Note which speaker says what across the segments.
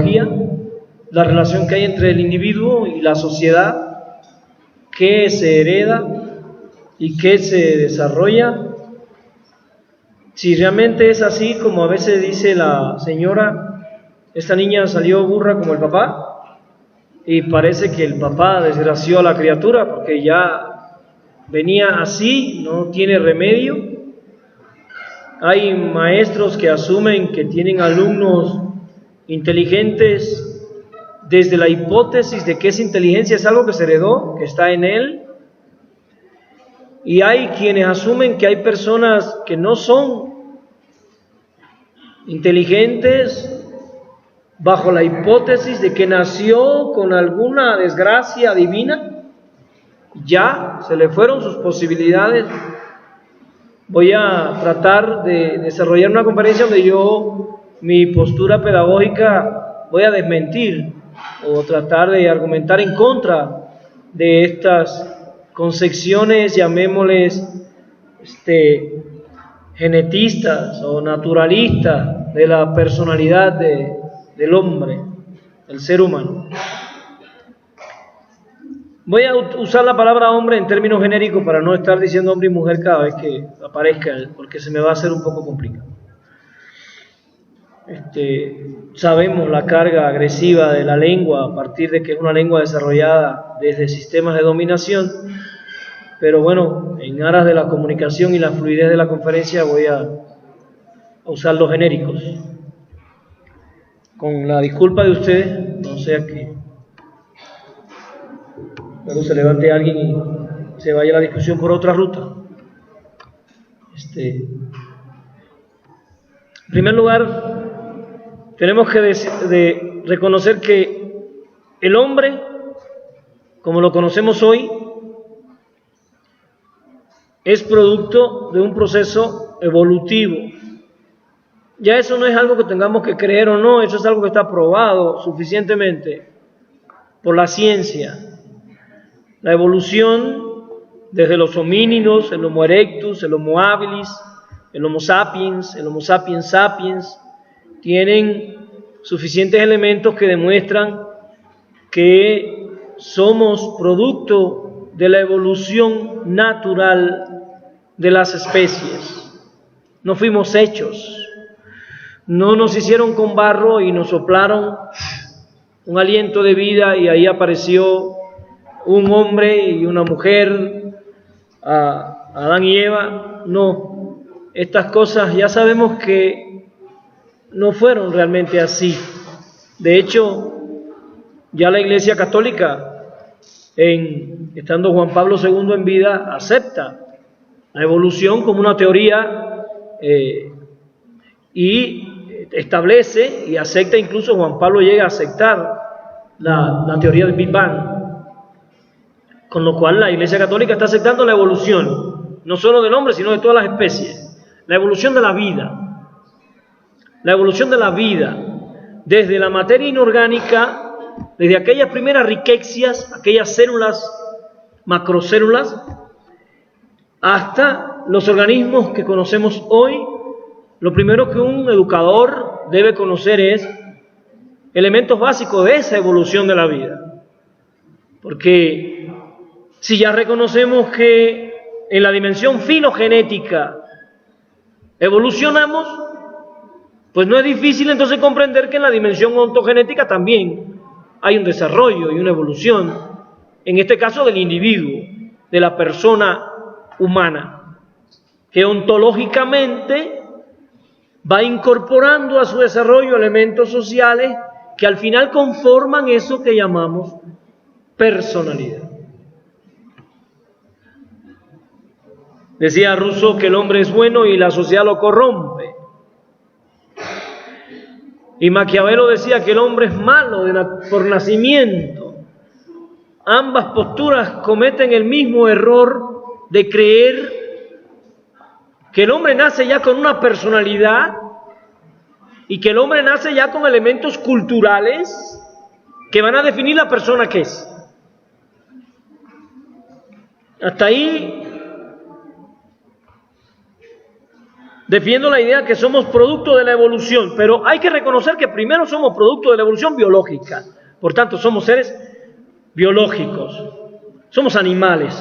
Speaker 1: pedagogía, la relación que hay entre el individuo y la sociedad, qué se hereda y qué se desarrolla. Si realmente es así como a veces dice la señora, esta niña salió burra como el papá, y parece que el papá desgració a la criatura porque ya venía así, no tiene remedio. Hay maestros que asumen que tienen alumnos inteligentes desde la hipótesis de que esa inteligencia es algo que se heredó, que está en él. Y hay quienes asumen que hay personas que no son inteligentes bajo la hipótesis de que nació con alguna desgracia divina, ya se le fueron sus posibilidades. Voy a tratar de desarrollar una conferencia donde yo, mi postura pedagógica, voy a desmentir o tratar de argumentar en contra de estas concepciones, llamémosles genetistas o naturalistas de la personalidad del hombre, del ser humano. Voy a usar la palabra hombre en términos genéricos para no estar diciendo hombre y mujer cada vez que aparezca, porque se me va a hacer un poco complicado. Sabemos la carga agresiva de la lengua a partir de que es una lengua desarrollada desde sistemas de dominación, pero bueno, en aras de la comunicación y la fluidez de la conferencia voy a usar los genéricos. Con la disculpa de ustedes, no sea que luego se levante alguien y se vaya la discusión por otra ruta. En primer lugar, tenemos que reconocer que el hombre, como lo conocemos hoy, es producto de un proceso evolutivo. Ya eso no es algo que tengamos que creer o no, eso es algo que está probado suficientemente por la ciencia. La evolución desde los homínidos, el Homo erectus, el Homo habilis, el Homo sapiens sapiens, tienen suficientes elementos que demuestran que somos producto de la evolución natural de las especies. No fuimos hechos, no nos hicieron con barro y nos soplaron un aliento de vida y ahí apareció un hombre y una mujer, Adán y Eva. No, estas cosas ya sabemos que no fueron realmente así. De hecho, ya la Iglesia Católica, estando Juan Pablo II en vida, acepta la evolución como una teoría y establece y acepta, incluso Juan Pablo llega a aceptar la teoría del Big Bang. Con lo cual la Iglesia Católica está aceptando la evolución, no solo del hombre, sino de todas las especies. La evolución de la vida. La evolución de la vida, desde la materia inorgánica, desde aquellas primeras riquecias, aquellas células, macrocélulas, hasta los organismos que conocemos hoy. Lo primero que un educador debe conocer es elementos básicos de esa evolución de la vida. Porque si ya reconocemos que en la dimensión filogenética evolucionamos, pues no es difícil entonces comprender que en la dimensión ontogenética también hay un desarrollo y una evolución, en este caso del individuo, de la persona humana, que ontológicamente va incorporando a su desarrollo elementos sociales que al final conforman eso que llamamos personalidad. Decía Rousseau que el hombre es bueno y la sociedad lo corrompe. Y Maquiavelo decía que el hombre es malo por nacimiento. Ambas posturas cometen el mismo error de creer que el hombre nace ya con una personalidad y que el hombre nace ya con elementos culturales que van a definir la persona que es. Hasta ahí Defiendo la idea que somos producto de la evolución, pero hay que reconocer que primero somos producto de la evolución biológica. Por tanto, somos seres biológicos, somos animales,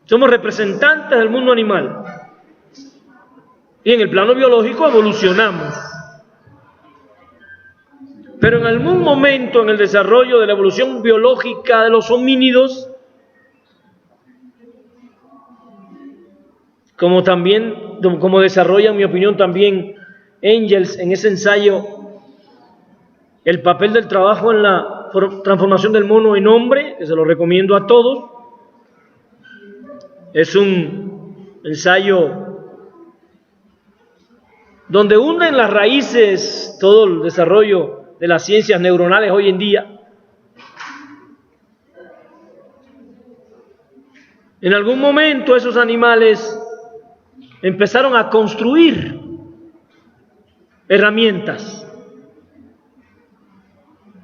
Speaker 1: somos representantes del mundo animal. Y en el plano biológico evolucionamos. Pero en algún momento en el desarrollo de la evolución biológica de los homínidos, como desarrolla, en mi opinión, también Engels en ese ensayo, el papel del trabajo en la transformación del mono en hombre, que se lo recomiendo a todos. Es un ensayo donde unen las raíces todo el desarrollo de las ciencias neuronales hoy en día. En algún momento esos animales empezaron a construir herramientas.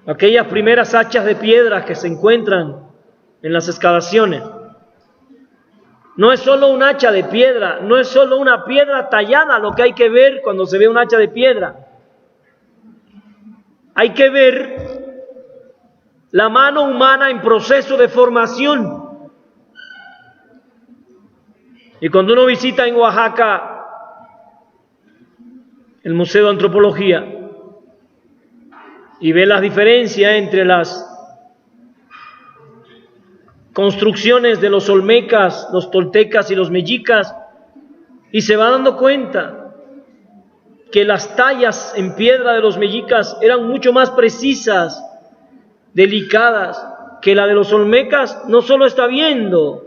Speaker 1: Aquellas primeras hachas de piedra que se encuentran en las excavaciones. No es solo un hacha de piedra, no es solo una piedra tallada lo que hay que ver cuando se ve un hacha de piedra. Hay que ver la mano humana en proceso de formación. Y cuando uno visita en Oaxaca el Museo de Antropología y ve las diferencias entre las construcciones de los olmecas, los toltecas y los mexicas, y se va dando cuenta que las tallas en piedra de los mexicas eran mucho más precisas, delicadas, que la de los olmecas. No solo está viendo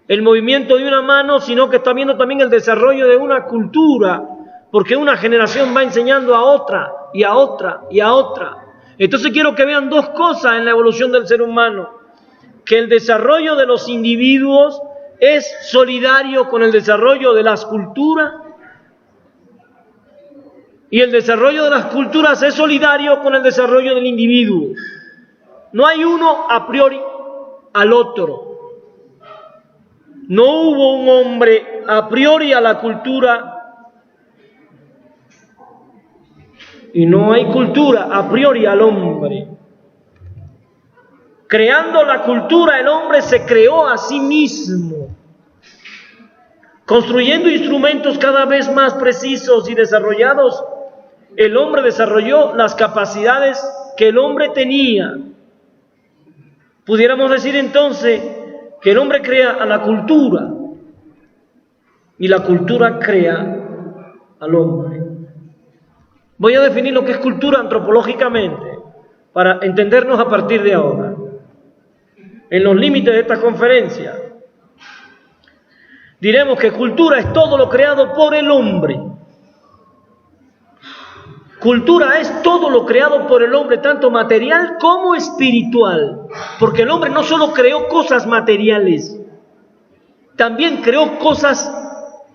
Speaker 1: el movimiento de una mano, sino que está viendo también el desarrollo de una cultura, porque una generación va enseñando a otra, y a otra, y a otra. Entonces quiero que vean dos cosas en la evolución del ser humano: que el desarrollo de los individuos es solidario con el desarrollo de las culturas, y el desarrollo de las culturas es solidario con el desarrollo del individuo. No hay uno a priori al otro. No hubo un hombre a priori a la cultura, y no hay cultura a priori al hombre. Creando la cultura, el hombre se creó a sí mismo, construyendo instrumentos cada vez más precisos y desarrollados. El hombre desarrolló las capacidades que el hombre tenía. Pudiéramos decir entonces que el hombre crea a la cultura y la cultura crea al hombre. Voy a definir lo que es cultura antropológicamente para entendernos a partir de ahora. En los límites de esta conferencia, diremos que cultura es todo lo creado por el hombre. Cultura es todo lo creado por el hombre, tanto material como espiritual. Porque el hombre no solo creó cosas materiales, también creó cosas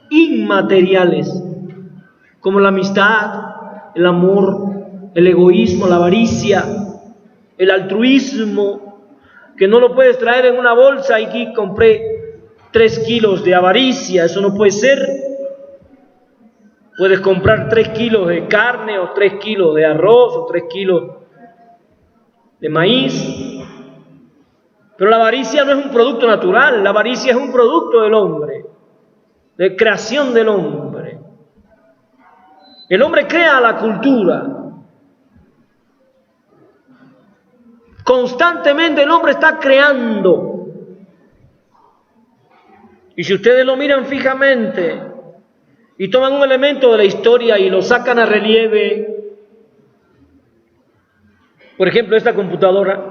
Speaker 1: inmateriales, como la amistad, el amor, el egoísmo, la avaricia, el altruismo, que no lo puedes traer en una bolsa. Y aquí compré 3 kilos de avaricia, eso no puede ser. Puedes comprar 3 kilos de carne, o 3 kilos de arroz, o 3 kilos de maíz. Pero la avaricia no es un producto natural, la avaricia es un producto del hombre, de creación del hombre. El hombre crea la cultura. Constantemente el hombre está creando. Y si ustedes lo miran fijamente y toman un elemento de la historia y lo sacan a relieve, por ejemplo esta computadora,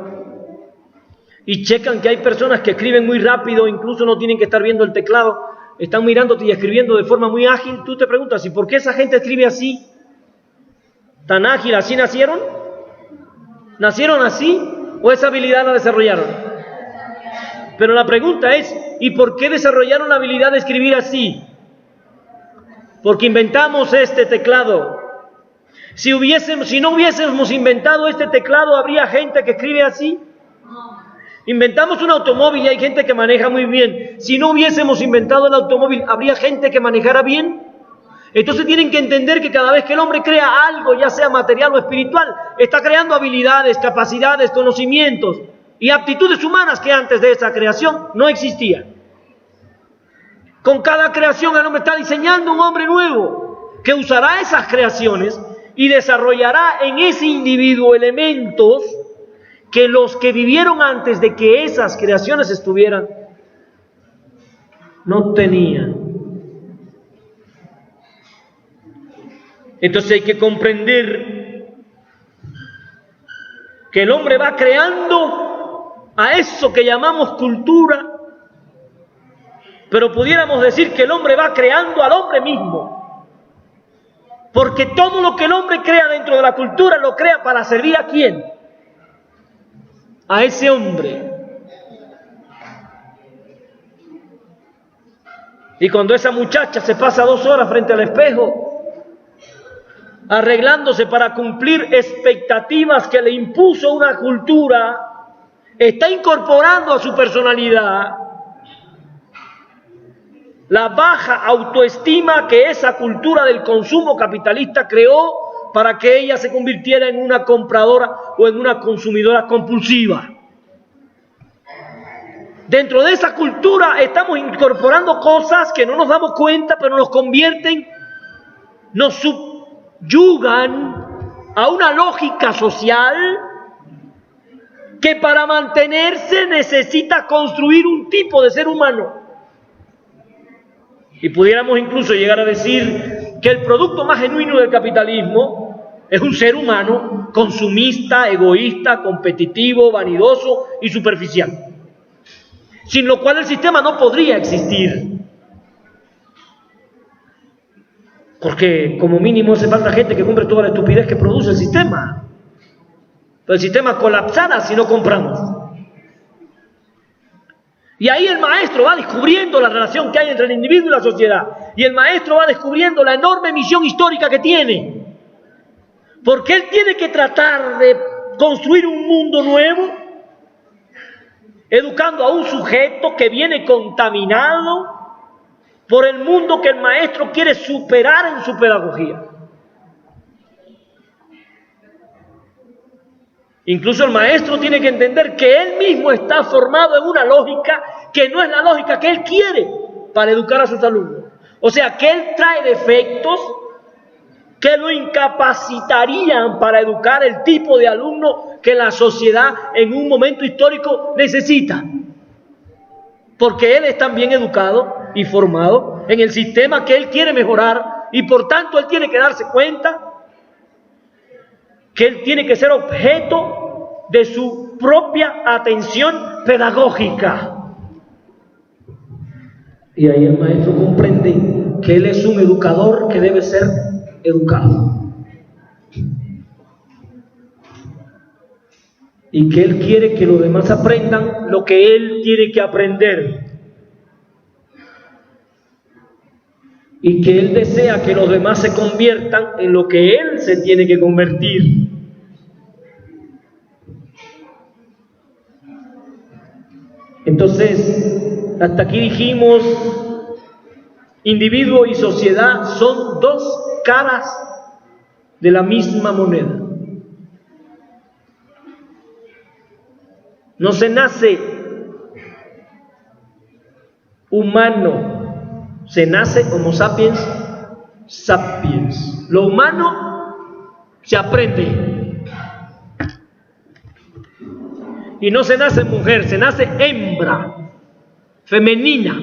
Speaker 1: y checan que hay personas que escriben muy rápido, incluso no tienen que estar viendo el teclado, están mirándote y escribiendo de forma muy ágil, tú te preguntas, ¿y por qué esa gente escribe así, tan ágil? ¿Así nacieron? ¿Nacieron así o esa habilidad la desarrollaron? Pero la pregunta es, ¿y por qué desarrollaron la habilidad de escribir así? Porque inventamos este teclado. Si no hubiésemos inventado este teclado, ¿habría gente que escribe así? Inventamos un automóvil y hay gente que maneja muy bien. Si no hubiésemos inventado el automóvil, ¿habría gente que manejara bien? Entonces tienen que entender que cada vez que el hombre crea algo, ya sea material o espiritual, está creando habilidades, capacidades, conocimientos y aptitudes humanas que antes de esa creación no existían. Con cada creación el hombre está diseñando un hombre nuevo que usará esas creaciones y desarrollará en ese individuo elementos que los que vivieron antes de que esas creaciones estuvieran no tenían. Entonces hay que comprender que el hombre va creando a eso que llamamos cultura, pero pudiéramos decir que el hombre va creando al hombre mismo, porque todo lo que el hombre crea dentro de la cultura lo crea para servir ¿a quién? A ese hombre. Y cuando esa muchacha se pasa 2 horas frente al espejo arreglándose para cumplir expectativas que le impuso una cultura, está incorporando a su personalidad la baja autoestima que esa cultura del consumo capitalista creó para que ella se convirtiera en una compradora o en una consumidora compulsiva. Dentro de esa cultura estamos incorporando cosas que no nos damos cuenta, pero nos convierten, nos subyugan a una lógica social que para mantenerse necesita construir un tipo de ser humano. Y pudiéramos incluso llegar a decir que el producto más genuino del capitalismo es un ser humano consumista, egoísta, competitivo, vanidoso y superficial, sin lo cual el sistema no podría existir. Porque como mínimo hace falta gente que compre toda la estupidez que produce el sistema. Pero el sistema colapsará si no compramos. Y ahí el maestro va descubriendo la relación que hay entre el individuo y la sociedad. Y el maestro va descubriendo la enorme misión histórica que tiene. Porque él tiene que tratar de construir un mundo nuevo, educando a un sujeto que viene contaminado por el mundo que el maestro quiere superar en su pedagogía. Incluso el maestro tiene que entender que él mismo está formado en una lógica que no es la lógica que él quiere para educar a sus alumnos. O sea, que él trae defectos que lo incapacitarían para educar el tipo de alumno que la sociedad en un momento histórico necesita. Porque él es también educado y formado en el sistema que él quiere mejorar y por tanto él tiene que darse cuenta que él tiene que ser objeto de su propia atención pedagógica. Y ahí el maestro comprende que él es un educador que debe ser educado. Y que él quiere que los demás aprendan lo que él tiene que aprender. Y que él desea que los demás se conviertan en lo que él se tiene que convertir. Entonces, hasta aquí dijimos, individuo y sociedad son 2 caras de la misma moneda. No se nace humano, se nace Homo sapiens sapiens. Lo humano se aprende. Y no se nace mujer, se nace hembra, femenina.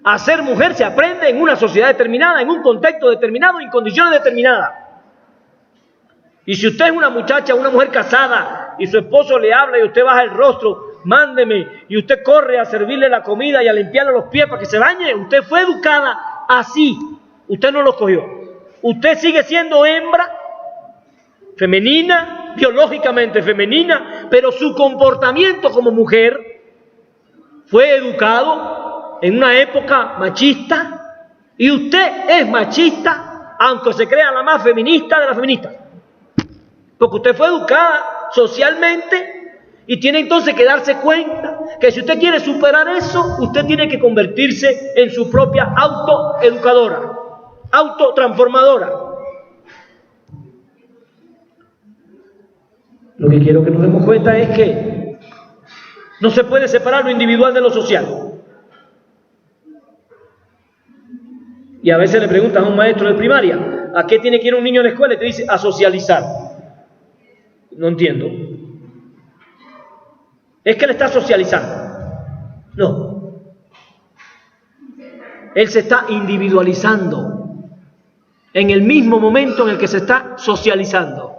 Speaker 1: A ser mujer se aprende en una sociedad determinada, en un contexto determinado, en condiciones determinadas. Y si usted es una muchacha, una mujer casada, y su esposo le habla y usted baja el rostro, mándeme, y usted corre a servirle la comida y a limpiarle los pies para que se bañe, usted fue educada así, usted no lo cogió. Usted sigue siendo hembra, femenina, biológicamente femenina, pero su comportamiento como mujer fue educado en una época machista, y usted es machista, aunque se crea la más feminista de las feministas. Porque usted fue educada socialmente Y tiene entonces que darse cuenta que si usted quiere superar eso, usted tiene que convertirse en su propia autoeducadora, autotransformadora. Lo que quiero que nos demos cuenta es que no se puede separar lo individual de lo social. Y a veces le preguntas a un maestro de primaria, ¿a qué tiene que ir un niño a la escuela? Y te dice, a socializar. No entiendo. Es que él está socializando. No. Él se está individualizando en el mismo momento en el que se está socializando.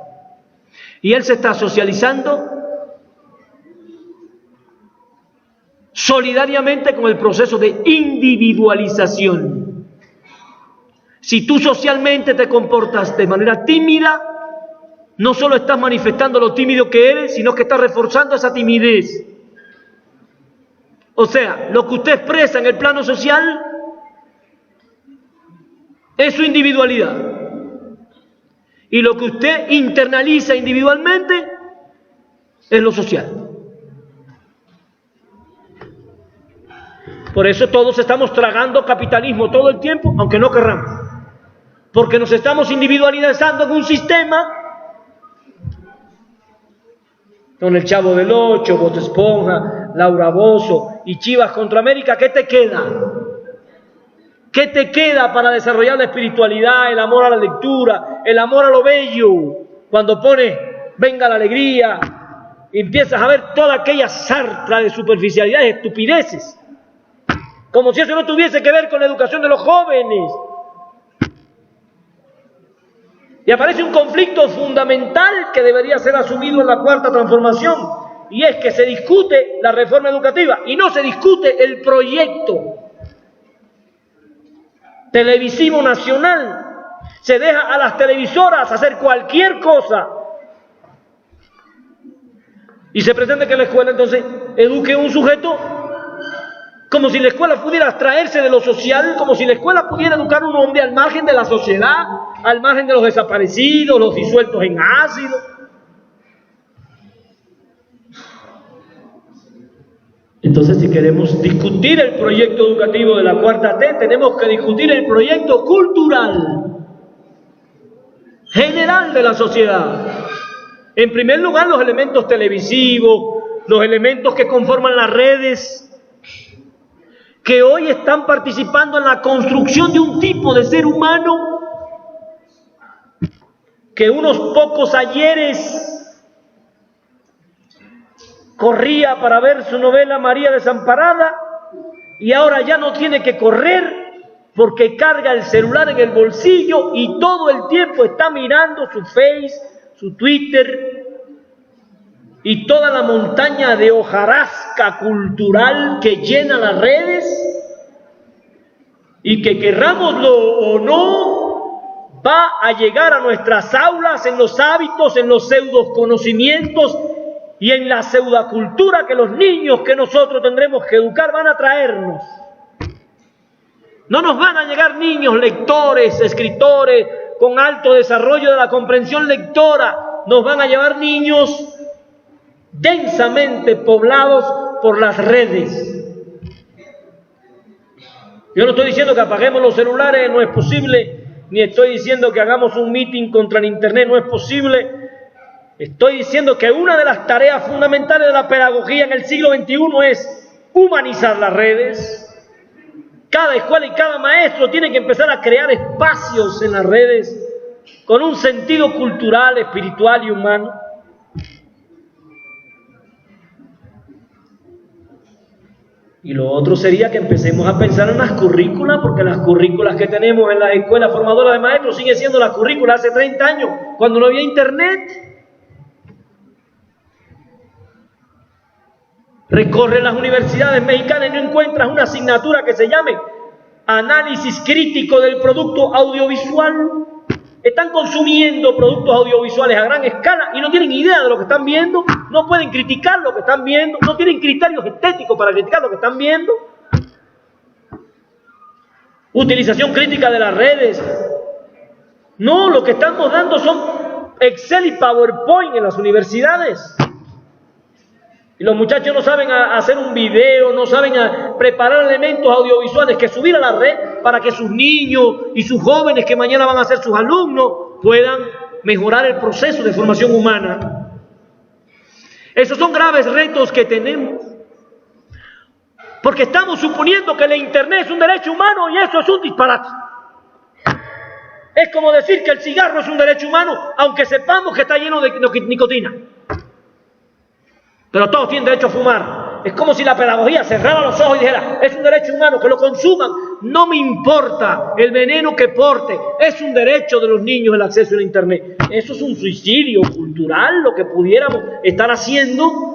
Speaker 1: Y él se está socializando solidariamente con el proceso de individualización. Si tú socialmente te comportas de manera tímida, no solo estás manifestando lo tímido que eres, sino que estás reforzando esa timidez. O sea, lo que usted expresa en el plano social es su individualidad. Y lo que usted internaliza individualmente es lo social. Por eso todos estamos tragando capitalismo todo el tiempo, aunque no querramos. Porque nos estamos individualizando en un sistema con el Chavo del Ocho, Bob Esponja, Laura Bozzo y Chivas contra América. ¿Qué te queda? ¿Qué te queda para desarrollar la espiritualidad, el amor a la lectura, el amor a lo bello? Cuando pones venga la alegría y empiezas a ver toda aquella sarta de superficialidades, estupideces, como si eso no tuviese que ver con la educación de los jóvenes. Y aparece un conflicto fundamental que debería ser asumido en la cuarta transformación, y es que se discute la reforma educativa y no se discute el proyecto televisivo nacional. Se deja a las televisoras hacer cualquier cosa y se pretende que la escuela entonces eduque a un sujeto como si la escuela pudiera abstraerse de lo social, como si la escuela pudiera educar a un hombre al margen de la sociedad, al margen de los desaparecidos, los disueltos en ácido. Entonces, si queremos discutir el proyecto educativo de la cuarta T, tenemos que discutir el proyecto cultural general de la sociedad. En primer lugar, los elementos televisivos, los elementos que conforman las redes, que hoy están participando en la construcción de un tipo de ser humano que unos pocos ayeres corría para ver su novela María Desamparada y ahora ya no tiene que correr porque carga el celular en el bolsillo y todo el tiempo está mirando su Face, su Twitter y toda la montaña de hojarasca cultural que llena las redes, y que querrámoslo o no, va a llegar a nuestras aulas en los hábitos, en los pseudoconocimientos y en la pseudocultura que los niños que nosotros tendremos que educar van a traernos. No nos van a llegar niños lectores, escritores, con alto desarrollo de la comprensión lectora, nos van a llevar niños densamente poblados por las redes. Yo no estoy diciendo que apaguemos los celulares, no es posible, ni estoy diciendo que hagamos un meeting contra el internet, no es posible. Estoy diciendo que una de las tareas fundamentales de la pedagogía en el siglo XXI es humanizar las redes. Cada escuela y cada maestro tiene que empezar a crear espacios en las redes con un sentido cultural, espiritual y humano. Y lo otro sería que empecemos a pensar en las currículas, porque las currículas que tenemos en las escuelas formadoras de maestros siguen siendo las currículas hace 30 años, cuando no había internet. Recorre las universidades mexicanas y no encuentras una asignatura que se llame análisis crítico del producto audiovisual. Están consumiendo productos audiovisuales a gran escala y no tienen idea de lo que están viendo, no pueden criticar lo que están viendo, no tienen criterios estéticos para criticar lo que están viendo. Utilización crítica de las redes. No, lo que estamos dando son Excel y PowerPoint en las universidades. Y los muchachos no saben hacer un video, no saben preparar elementos audiovisuales que subir a la red para que sus niños y sus jóvenes que mañana van a ser sus alumnos puedan mejorar el proceso de formación humana. Esos son graves retos que tenemos. Porque estamos suponiendo que el Internet es un derecho humano y eso es un disparate. Es como decir que el cigarro es un derecho humano, aunque sepamos que está lleno de nicotina. Pero todos tienen derecho a fumar. Es como si la pedagogía cerrara los ojos y dijera, es un derecho humano, que lo consuman. No me importa el veneno que porte. Es un derecho de los niños el acceso a Internet. Eso es un suicidio cultural, lo que pudiéramos estar haciendo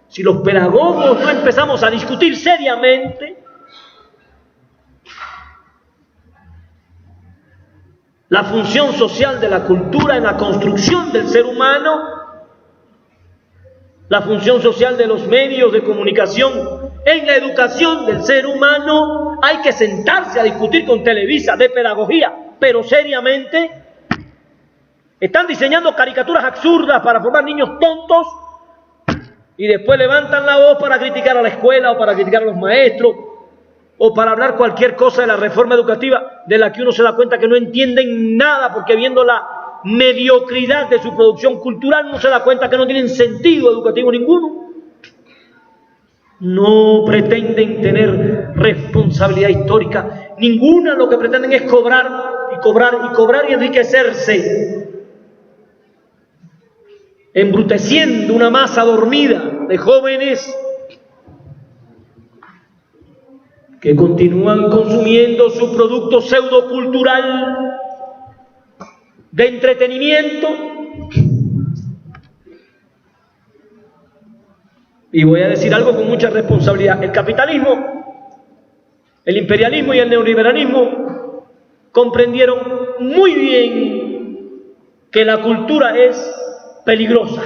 Speaker 1: si los pedagogos no empezamos a discutir seriamente la función social de la cultura en la construcción del ser humano, la función social de los medios de comunicación en la educación del ser humano. Hay que sentarse a discutir con Televisa de pedagogía, pero seriamente. Están diseñando caricaturas absurdas para formar niños tontos y después levantan la voz para criticar a la escuela o para criticar a los maestros o para hablar cualquier cosa de la reforma educativa de la que uno se da cuenta que no entienden nada, porque viendo la mediocridad de su producción cultural uno se da cuenta que no tienen sentido educativo ninguno. No pretenden tener responsabilidad histórica ninguna, lo que pretenden es cobrar y cobrar y cobrar y enriquecerse, embruteciendo una masa dormida de jóvenes que continúan consumiendo su producto pseudocultural de entretenimiento. Y voy a decir algo con mucha responsabilidad. El capitalismo, el imperialismo y el neoliberalismo comprendieron muy bien que la cultura es peligrosa.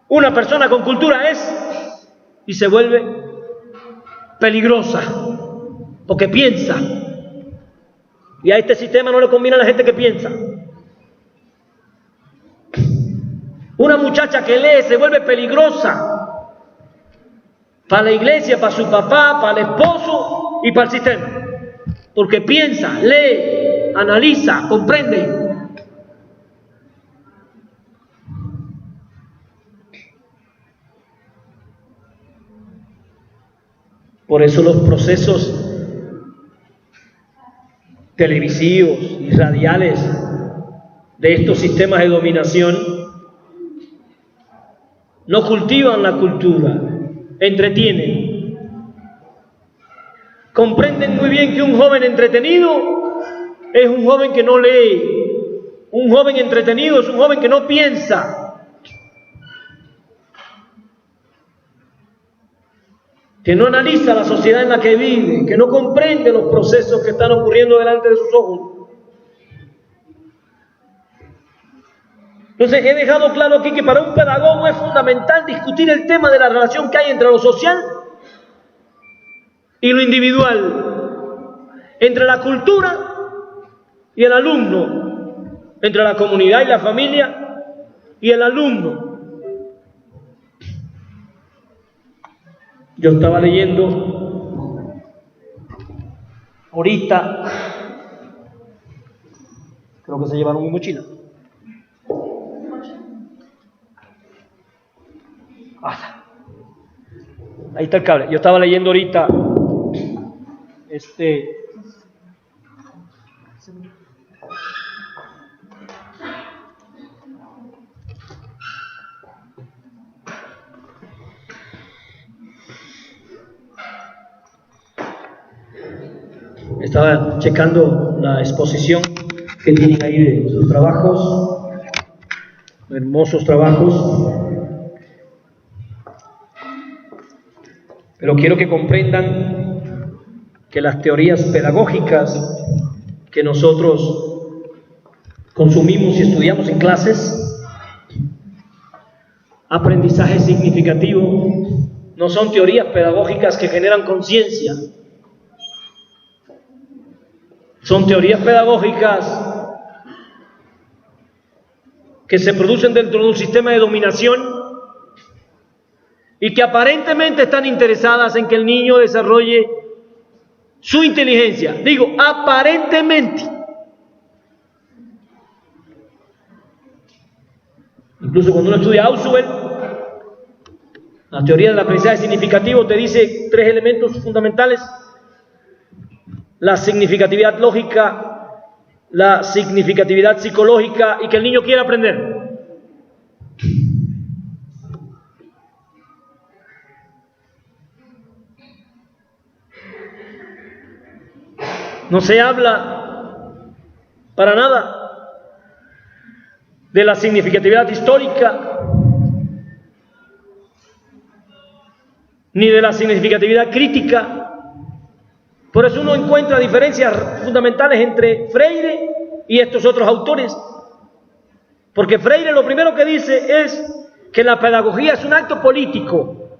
Speaker 1: Una persona con cultura es y se vuelve peligrosa porque piensa, y a este sistema no le conviene a la gente que piensa. Una muchacha que lee se vuelve peligrosa para la iglesia, para su papá, para el esposo y para el sistema, porque piensa, lee, analiza, comprende. Por eso los procesos televisivos y radiales de estos sistemas de dominación no cultivan la cultura, entretienen. Comprenden muy bien que un joven entretenido es un joven que no lee, un joven entretenido es un joven que no piensa, que no analiza la sociedad en la que vive, que no comprende los procesos que están ocurriendo delante de sus ojos. Entonces he dejado claro aquí que para un pedagogo es fundamental discutir el tema de la relación que hay entre lo social y lo individual, entre la cultura y el alumno, entre la comunidad y la familia y el alumno. Yo estaba leyendo ahorita, creo que se llevaron mi mochila. Ahí está el cable. Yo estaba leyendo ahorita estaba checando la exposición que tienen ahí de sus trabajos, hermosos trabajos. Pero quiero que comprendan que las teorías pedagógicas que nosotros consumimos y estudiamos en clases, aprendizaje significativo, no son teorías pedagógicas que generan conciencia. Son teorías pedagógicas que se producen dentro de un sistema de dominación y que aparentemente están interesadas en que el niño desarrolle su inteligencia. Digo, aparentemente. Incluso cuando uno estudia Ausubel, la teoría del aprendizaje significativo te dice 3 elementos fundamentales: la significatividad lógica, la significatividad psicológica y que el niño quiera aprender. No se habla para nada de la significatividad histórica, ni de la significatividad crítica. Por eso uno encuentra diferencias fundamentales entre Freire y estos otros autores. Porque Freire lo primero que dice es que la pedagogía es un acto político.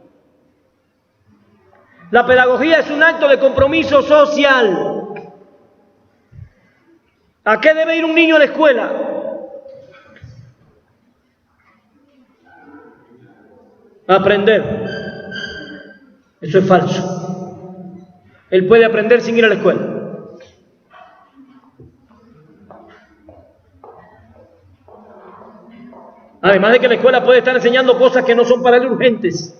Speaker 1: La pedagogía es un acto de compromiso social. ¿A qué debe ir un niño a la escuela? A aprender. Eso es falso. Él puede aprender sin ir a la escuela. Además de que la escuela puede estar enseñando cosas que no son para él urgentes.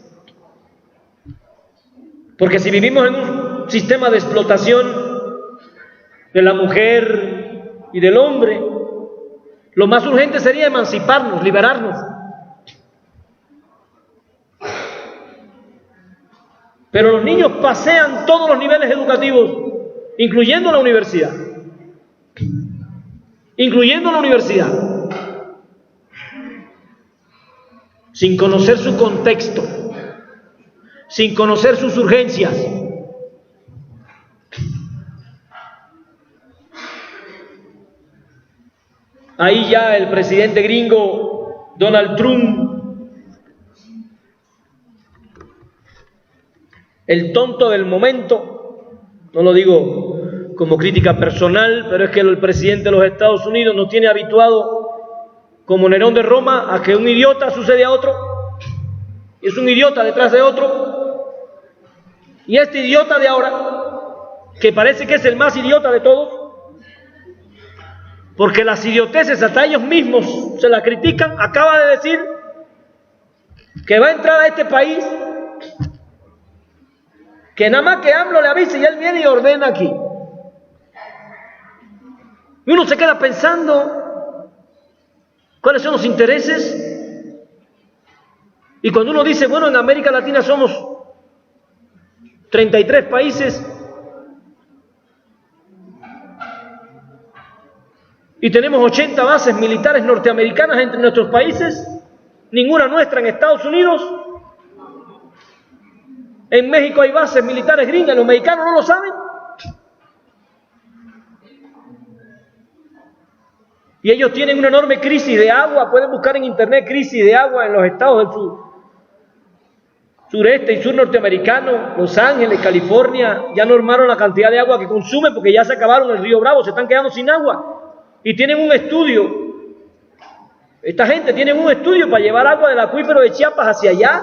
Speaker 1: Porque si vivimos en un sistema de explotación de la mujer y del hombre, lo más urgente sería emanciparnos, liberarnos. Pero los niños pasean todos los niveles educativos, incluyendo la universidad. Incluyendo la universidad. Sin conocer su contexto, sin conocer sus urgencias. Ahí ya el presidente gringo Donald Trump, el tonto del momento, no lo digo como crítica personal, pero es que el presidente de los Estados Unidos nos tiene habituado, como Nerón de Roma, a que un idiota sucede a otro, y es un idiota detrás de otro, y este idiota de ahora, que parece que es el más idiota de todos, porque las idioteces hasta ellos mismos se las critican, acaba de decir que va a entrar a este país, que nada más que AMLO le avise y él viene y ordena aquí. Y uno se queda pensando cuáles son los intereses. Y cuando uno dice, bueno, en América Latina somos 33 países y tenemos 80 bases militares norteamericanas entre nuestros países, ninguna nuestra en Estados Unidos. En México hay bases militares gringas, los mexicanos no lo saben. Y ellos tienen una enorme crisis de agua, pueden buscar en internet crisis de agua en los estados del sureste y sur norteamericano, Los Ángeles, California, ya normaron la cantidad de agua que consumen porque ya se acabaron el río Bravo, se están quedando sin agua. Y tienen un estudio, esta gente tiene un estudio para llevar agua del acuífero de Chiapas hacia allá.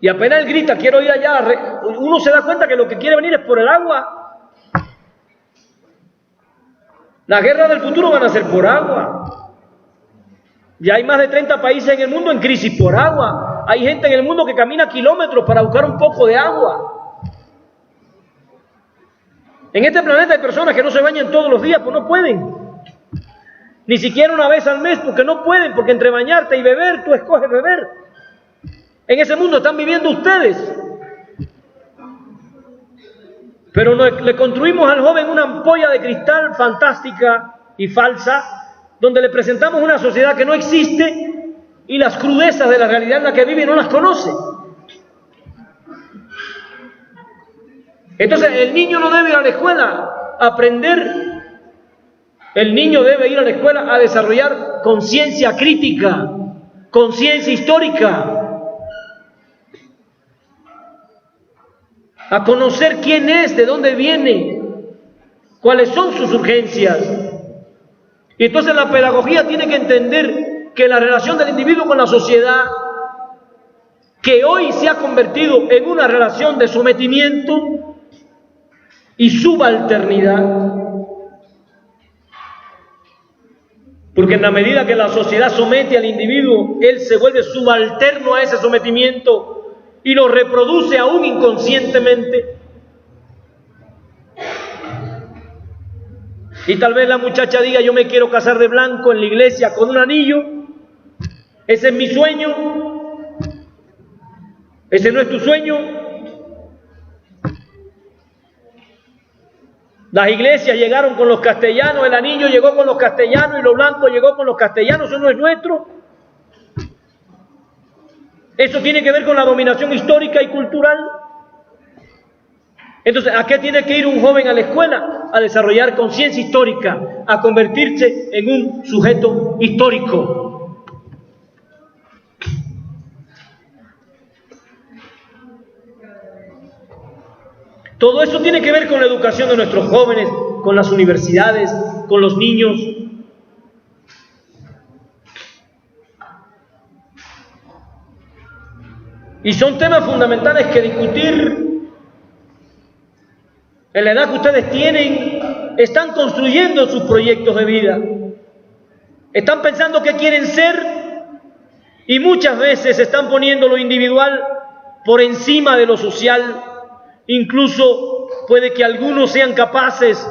Speaker 1: Y apenas él grita, quiero ir allá, uno se da cuenta que lo que quiere venir es por el agua. Las guerras del futuro van a ser por agua. Ya hay más de 30 países en el mundo en crisis por agua. Hay gente en el mundo que camina kilómetros para buscar un poco de agua. En este planeta hay personas que no se bañan todos los días, pues no pueden. Ni siquiera una vez al mes, porque no pueden, porque entre bañarte y beber, tú escoges beber. En ese mundo están viviendo ustedes. Pero le construimos al joven una ampolla de cristal fantástica y falsa, donde le presentamos una sociedad que no existe y las crudezas de la realidad en la que vive no las conoce. Entonces el niño no debe ir a la escuela a aprender, el niño debe ir a la escuela a desarrollar conciencia crítica, conciencia histórica, a conocer quién es, de dónde viene, cuáles son sus urgencias, Y entonces la pedagogía tiene que entender que la relación del individuo con la sociedad, que hoy se ha convertido en una relación de sometimiento y subalternidad, porque en la medida que la sociedad somete al individuo, él se vuelve subalterno a ese sometimiento y lo reproduce aún inconscientemente. Y tal vez la muchacha diga: yo me quiero casar de blanco en la iglesia con un anillo, ese es mi sueño. ¿Ese no es tu sueño? Las iglesias llegaron con los castellanos, el anillo llegó con los castellanos y lo blanco llegó con los castellanos. ¿Eso no es nuestro? Eso tiene que ver con la dominación histórica y cultural. Entonces, ¿a qué tiene que ir un joven a la escuela? A desarrollar conciencia histórica, a convertirse en un sujeto histórico. Todo eso tiene que ver con la educación de nuestros jóvenes, con las universidades, con los niños. Y son temas fundamentales que discutir. En la edad que ustedes tienen, están construyendo sus proyectos de vida. Están pensando qué quieren ser y muchas veces están poniendo lo individual por encima de lo social. Incluso puede que algunos sean capaces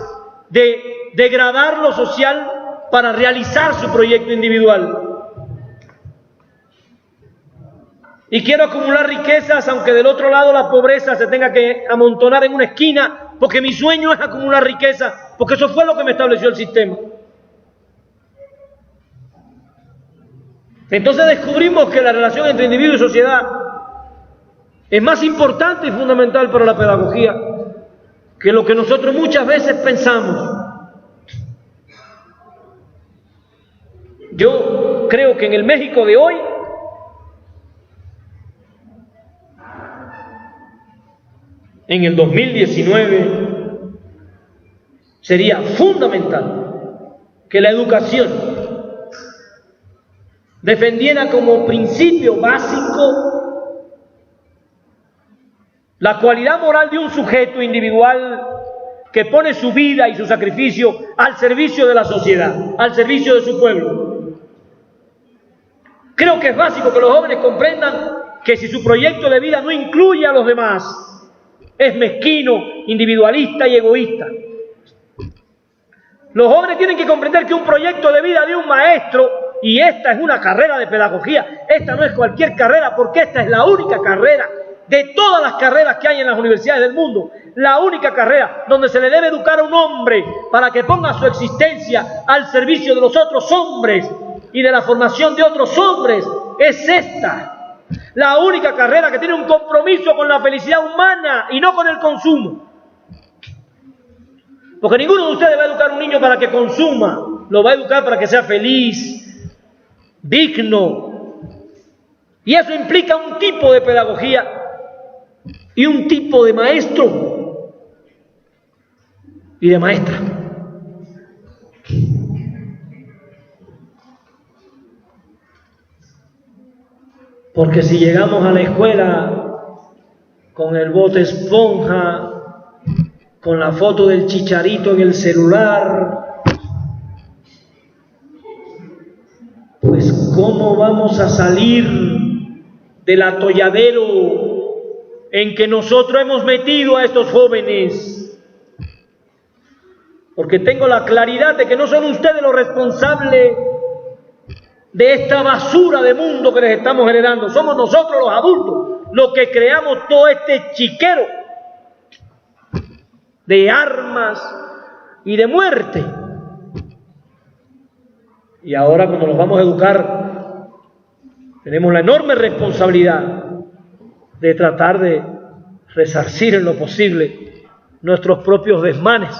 Speaker 1: de degradar lo social para realizar su proyecto individual. Y quiero acumular riquezas, aunque del otro lado la pobreza se tenga que amontonar en una esquina, porque mi sueño es acumular riqueza, porque eso fue lo que me estableció el sistema. Entonces descubrimos que la relación entre individuo y sociedad es más importante y fundamental para la pedagogía que lo que nosotros muchas veces pensamos. Yo creo que en el México de hoy en el 2019 sería fundamental que la educación defendiera como principio básico la cualidad moral de un sujeto individual que pone su vida y su sacrificio al servicio de la sociedad, al servicio de su pueblo. Creo que es básico que los jóvenes comprendan que si su proyecto de vida no incluye a los demás, es mezquino, individualista y egoísta. Los jóvenes tienen que comprender que un proyecto de vida de un maestro, y esta es una carrera de pedagogía, esta no es cualquier carrera, porque esta es la única carrera de todas las carreras que hay en las universidades del mundo, la única carrera donde se le debe educar a un hombre para que ponga su existencia al servicio de los otros hombres y de la formación de otros hombres, es esta. La única carrera que tiene un compromiso con la felicidad humana y no con el consumo. Porque ninguno de ustedes va a educar a un niño para que consuma, lo va a educar para que sea feliz, digno. Y eso implica un tipo de pedagogía y un tipo de maestro y de maestra. Porque si llegamos a la escuela con el bote esponja, con la foto del Chicharito en el celular, pues ¿cómo vamos a salir del atolladero en que nosotros hemos metido a estos jóvenes? Porque tengo la claridad de que no son ustedes los responsables de esta basura de mundo que les estamos heredando. Somos nosotros los adultos los que creamos todo este chiquero de armas y de muerte. Y ahora, cuando los vamos a educar, tenemos la enorme responsabilidad de tratar de resarcir en lo posible nuestros propios desmanes.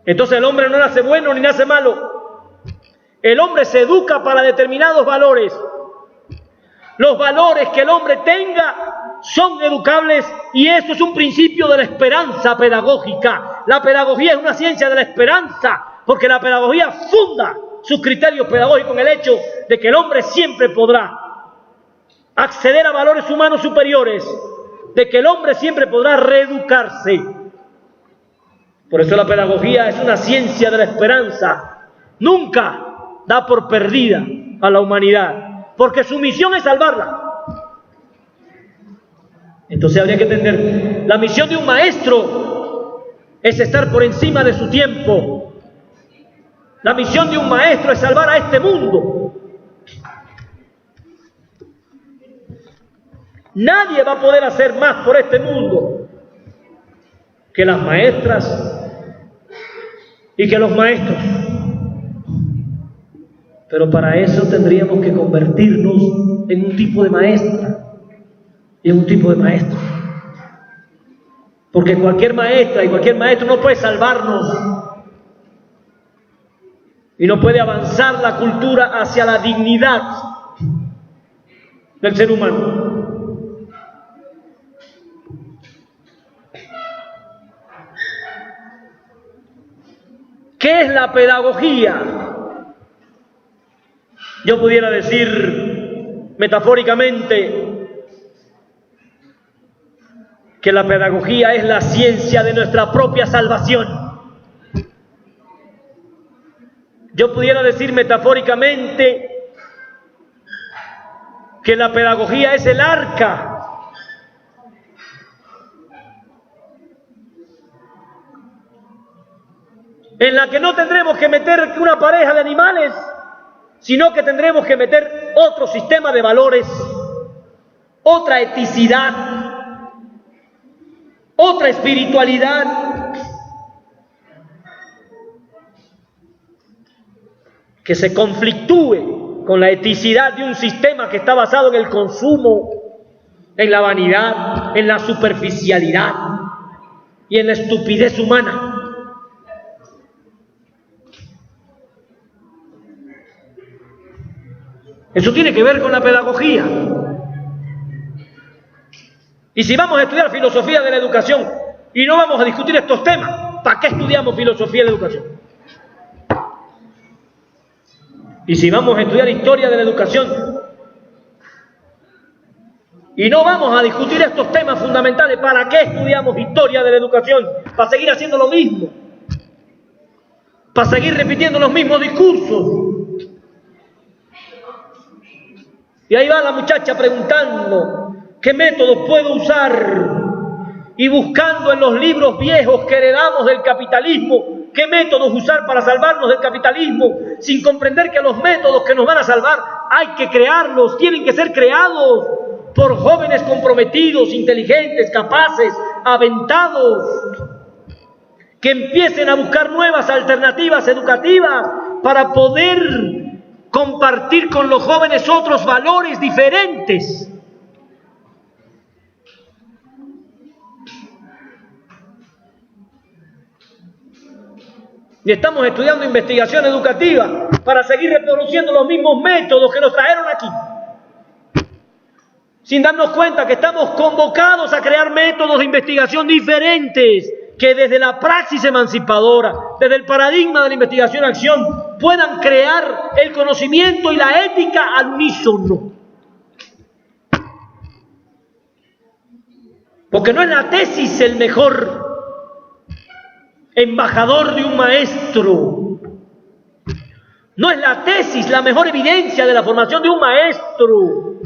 Speaker 1: Entonces el hombre no nace bueno ni nace malo. El hombre se educa para determinados valores. Los valores que el hombre tenga son educables y eso es un principio de la esperanza pedagógica. La pedagogía es una ciencia de la esperanza, porque la pedagogía funda sus criterios pedagógicos en el hecho de que el hombre siempre podrá acceder a valores humanos superiores, de que el hombre siempre podrá reeducarse. Por eso la pedagogía es una ciencia de la esperanza. Nunca da por perdida a la humanidad, porque su misión es salvarla. Entonces habría que entender, la misión de un maestro es estar por encima de su tiempo. La misión de un maestro es salvar a este mundo. Nadie va a poder hacer más por este mundo que las maestras y que los maestros. Pero para eso tendríamos que convertirnos en un tipo de maestra y en un tipo de maestro. Porque cualquier maestra y cualquier maestro no puede salvarnos y no puede avanzar la cultura hacia la dignidad del ser humano. ¿Qué es la pedagogía? Yo pudiera decir metafóricamente que la pedagogía es la ciencia de nuestra propia salvación. Yo pudiera decir metafóricamente que la pedagogía es el arca en la que no tendremos que meter una pareja de animales, sino que tendremos que meter otro sistema de valores, otra eticidad, otra espiritualidad, que se conflictúe con la eticidad de un sistema que está basado en el consumo, en la vanidad, en la superficialidad y en la estupidez humana. Eso tiene que ver con la pedagogía. Y si vamos a estudiar filosofía de la educación y no vamos a discutir estos temas, ¿para qué estudiamos filosofía de la educación? Y si vamos a estudiar historia de la educación y no vamos a discutir estos temas fundamentales, ¿para qué estudiamos historia de la educación? ¿Para seguir haciendo lo mismo? ¿Para seguir repitiendo los mismos discursos? Y ahí va la muchacha preguntando, ¿qué métodos puedo usar? Y buscando en los libros viejos que heredamos del capitalismo, ¿qué métodos usar para salvarnos del capitalismo? Sin comprender que los métodos que nos van a salvar hay que crearlos, tienen que ser creados por jóvenes comprometidos, inteligentes, capaces, aventados, que empiecen a buscar nuevas alternativas educativas para poder compartir con los jóvenes otros valores diferentes. Y estamos estudiando investigación educativa para seguir reproduciendo los mismos métodos que nos trajeron aquí, sin darnos cuenta que estamos convocados a crear métodos de investigación diferentes, que desde la praxis emancipadora, desde el paradigma de la investigación-acción, puedan crear el conocimiento y la ética al unísono. Porque no es la tesis el mejor embajador de un maestro. No es la tesis la mejor evidencia de la formación de un maestro.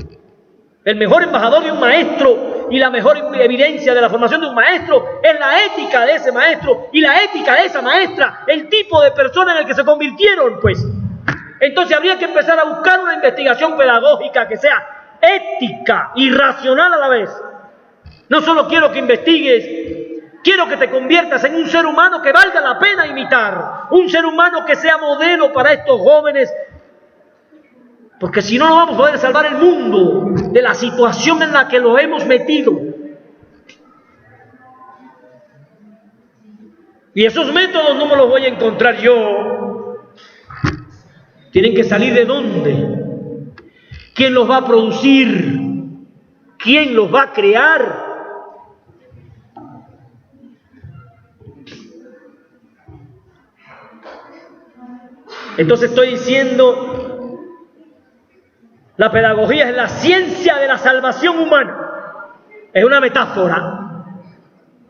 Speaker 1: El mejor embajador de un maestro y la mejor evidencia de la formación de un maestro es la ética de ese maestro y la ética de esa maestra, el tipo de persona en el que se convirtieron, pues. Entonces habría que empezar a buscar una investigación pedagógica que sea ética y racional a la vez. No solo quiero que investigues, quiero que te conviertas en un ser humano que valga la pena imitar, un ser humano que sea modelo para estos jóvenes, porque si no, no vamos a poder salvar el mundo de la situación en la que lo hemos metido. Y esos métodos no me los voy a encontrar yo. Tienen que salir ¿de dónde? ¿Quién los va a producir? ¿Quién los va a crear? Entonces estoy diciendo, la pedagogía es la ciencia de la salvación humana. Es una metáfora,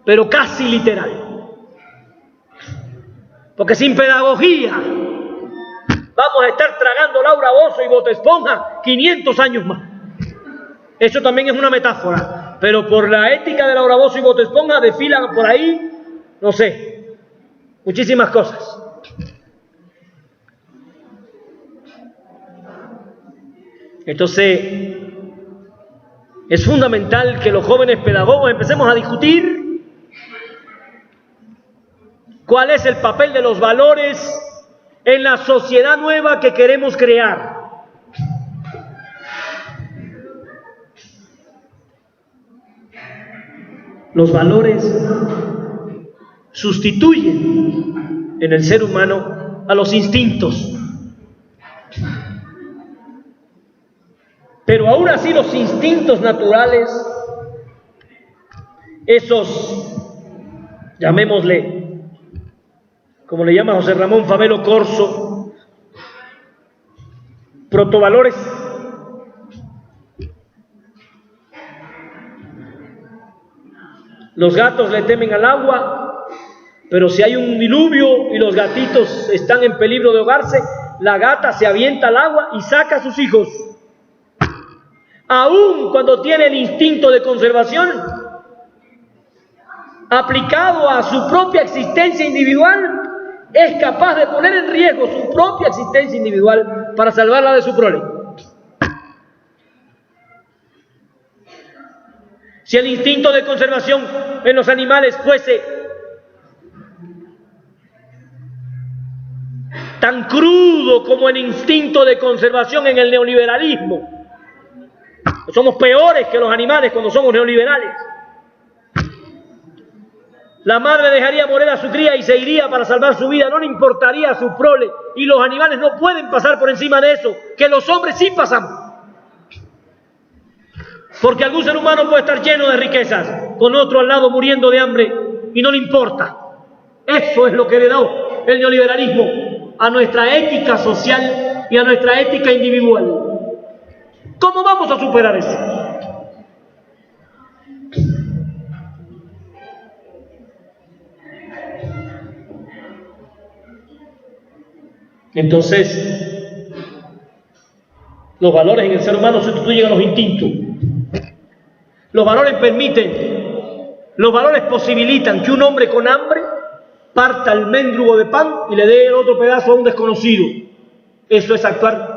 Speaker 1: pero casi literal. Porque sin pedagogía vamos a estar tragando Laura Bozzo y Bob Esponja 500 años más. Eso también es una metáfora, pero por la ética de Laura Bozzo y Bob Esponja desfilan por ahí, no sé, muchísimas cosas. Entonces, es fundamental que los jóvenes pedagogos empecemos a discutir cuál es el papel de los valores en la sociedad nueva que queremos crear. Los valores sustituyen en el ser humano a los instintos. Pero aún así los instintos naturales, esos, llamémosle, como le llama José Ramón Fabelo Corso, protovalores, los gatos le temen al agua, pero si hay un diluvio y los gatitos están en peligro de ahogarse, la gata se avienta al agua y saca a sus hijos. Aún cuando tiene el instinto de conservación aplicado a su propia existencia individual, es capaz de poner en riesgo su propia existencia individual para salvarla de su prole. Si el instinto de conservación en los animales fuese tan crudo como el instinto de conservación en el neoliberalismo, somos peores que los animales cuando somos neoliberales. La madre dejaría morir a su cría y se iría para salvar su vida, no le importaría a su prole, y los animales no pueden pasar por encima de eso, que los hombres sí pasamos. Porque algún ser humano puede estar lleno de riquezas, con otro al lado muriendo de hambre, y no le importa. Eso es lo que le da el neoliberalismo a nuestra ética social y a nuestra ética individual. ¿Cómo vamos a superar eso? Entonces, los valores en el ser humano sustituyen a los instintos. Los valores permiten, los valores posibilitan que un hombre con hambre parta el mendrugo de pan y le dé el otro pedazo a un desconocido. Eso es actuar